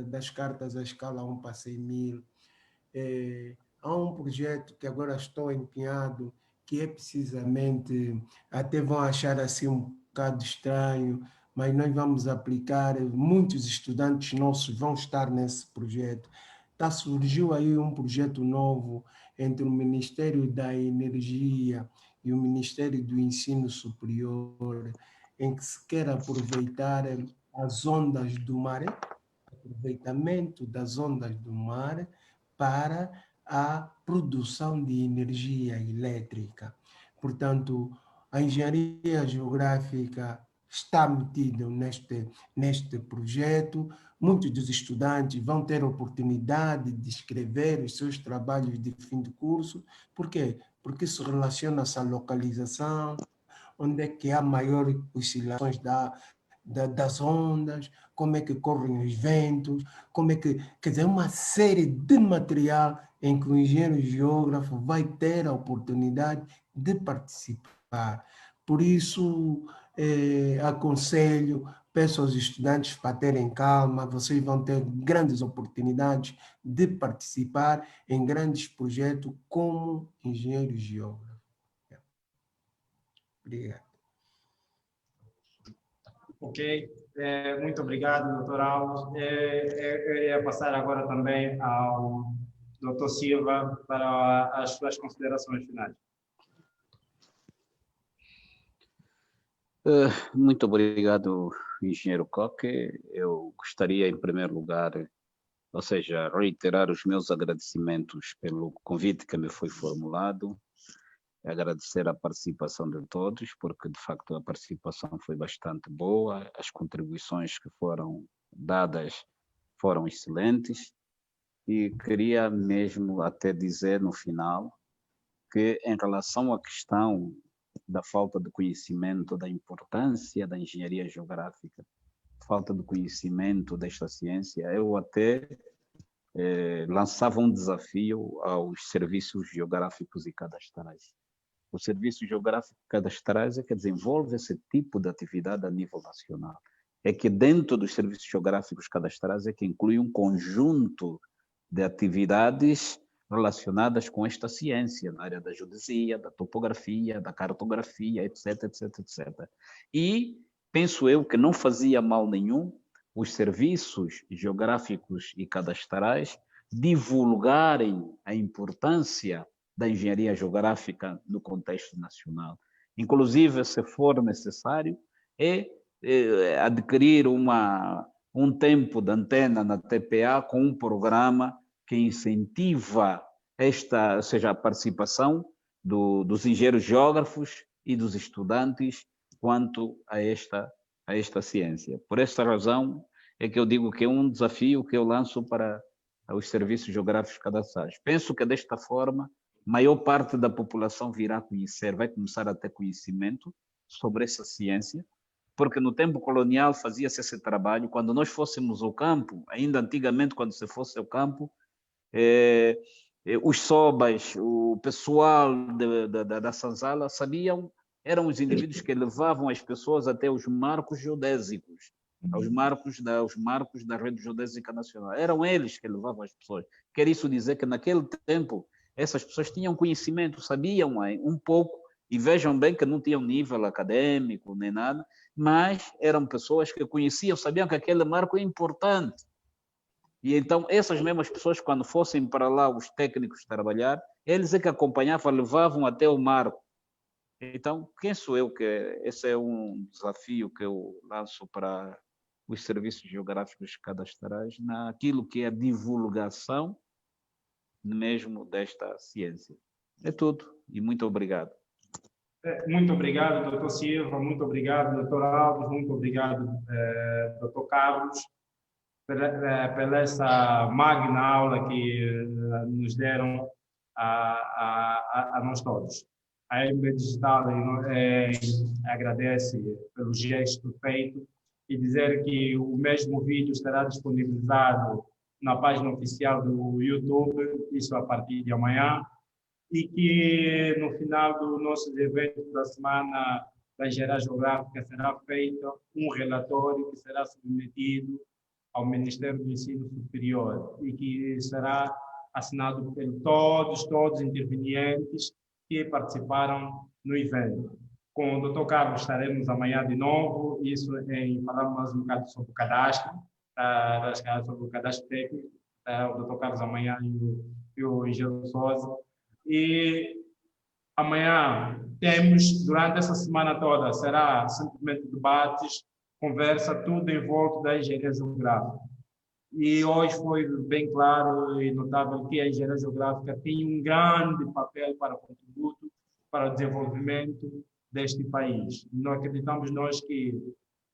das cartas à escala 1 para 100 mil. Há um projeto que agora estou empenhado, que é precisamente, até vão achar assim um bocado estranho, mas nós vamos aplicar, muitos estudantes nossos vão estar nesse projeto. Surgiu aí um projeto novo entre o Ministério da Energia e o Ministério do Ensino Superior, em que se quer aproveitar as ondas do mar, aproveitamento das ondas do mar para a produção de energia elétrica. Portanto, a engenharia geográfica está metida neste projeto. Muitos dos estudantes vão ter a oportunidade de escrever os seus trabalhos de fim de curso. Por quê? Porque isso relaciona-se à localização, onde é que há maiores oscilações das ondas, como é que correm os ventos, como é que, quer dizer, uma série de material em que o engenheiro geógrafo vai ter a oportunidade de participar. Por isso, aconselho, peço aos estudantes para terem calma, vocês vão ter grandes oportunidades de participar em grandes projetos como engenheiro geógrafo. Obrigado. Ok, muito obrigado, doutor Alves. Eu iria passar agora também ao doutor Silva para as suas considerações finais. Muito obrigado, engenheiro Coque. Eu gostaria, em primeiro lugar, ou seja, reiterar os meus agradecimentos pelo convite que me foi formulado, agradecer a participação de todos, porque de facto a participação foi bastante boa, as contribuições que foram dadas foram excelentes, e queria mesmo até dizer no final que, em relação à questão da falta de conhecimento da importância da engenharia geográfica, falta de conhecimento desta ciência, eu até lançava um desafio aos serviços geográficos e cadastrais. O Serviço Geográfico e Cadastrais é que desenvolve esse tipo de atividade a nível nacional. É que dentro dos serviços geográficos cadastrais é que inclui um conjunto de atividades relacionadas com esta ciência, na área da geodesia, da topografia, da cartografia, etc, etc, etc. E penso eu que não fazia mal nenhum os serviços geográficos e cadastrais divulgarem a importância da engenharia geográfica no contexto nacional. Inclusive, se for necessário, adquirir um tempo de antena na TPA com um programa que incentiva esta, ou seja, a participação dos engenheiros geógrafos e dos estudantes quanto a esta ciência. Por esta razão é que eu digo que é um desafio que eu lanço para os serviços geográficos cadastrais. Penso que desta forma maior parte da população virá conhecer, vai começar a ter conhecimento sobre essa ciência, porque no tempo colonial fazia-se esse trabalho. Quando nós fôssemos ao campo, ainda antigamente, quando se fosse ao campo, os sobas, o pessoal da Sanzala sabiam, eram os indivíduos que levavam as pessoas até os marcos geodésicos, aos marcos da rede geodésica nacional. Eram eles que levavam as pessoas. Quer isso dizer que naquele tempo essas pessoas tinham conhecimento, sabiam um pouco, e vejam bem que não tinham nível acadêmico nem nada, mas eram pessoas que conheciam, sabiam que aquele marco é importante. E então essas mesmas pessoas, quando fossem para lá os técnicos trabalhar, eles é que acompanhavam, levavam até o marco. Então, penso eu que esse é um desafio que eu lanço para os serviços geográficos cadastrais, naquilo que é a divulgação mesmo desta ciência. É tudo. E muito obrigado. Muito obrigado, doutor Silva, muito obrigado, doutor Alves, muito obrigado, doutor Carlos, pela essa magna aula que nos deram a nós todos. A MB Digital agradece pelo gesto feito e dizer que o mesmo vídeo estará disponibilizado na página oficial do YouTube, isso a partir de amanhã, e que no final do nosso evento da Semana da Engenharia Geográfica será feito um relatório que será submetido ao Ministério do Ensino Superior e que será assinado por todos os intervenientes que participaram no evento. Com o Dr. Carlos estaremos amanhã de novo, isso em falar mais um bocado sobre o cadastro, sobre o cadastro técnico, o Dr. Carlos amanhã e o Engenheiro Sousa. E amanhã temos, durante essa semana toda, será simplesmente debates, conversa, tudo em volta da engenharia geográfica. E hoje foi bem claro e notável que a engenharia geográfica tem um grande papel para contributo para o desenvolvimento deste país. Nós acreditamos que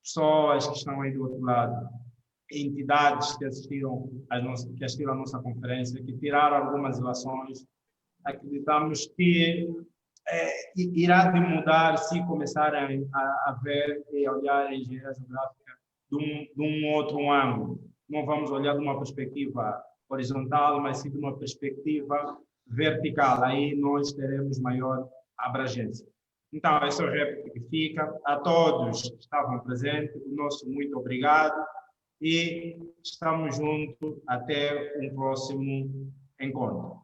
pessoas que estão aí do outro lado, entidades que assistiram à nossa conferência, que tiraram algumas ilações, acreditamos que irá mudar se começarem a ver e olhar a engenharia geográfica de um outro ângulo. Não vamos olhar de uma perspectiva horizontal, mas sim de uma perspectiva vertical. Aí nós teremos maior abrangência. Então, essa é a réplica que fica. A todos que estavam presentes, o nosso muito obrigado e estamos juntos até um próximo encontro.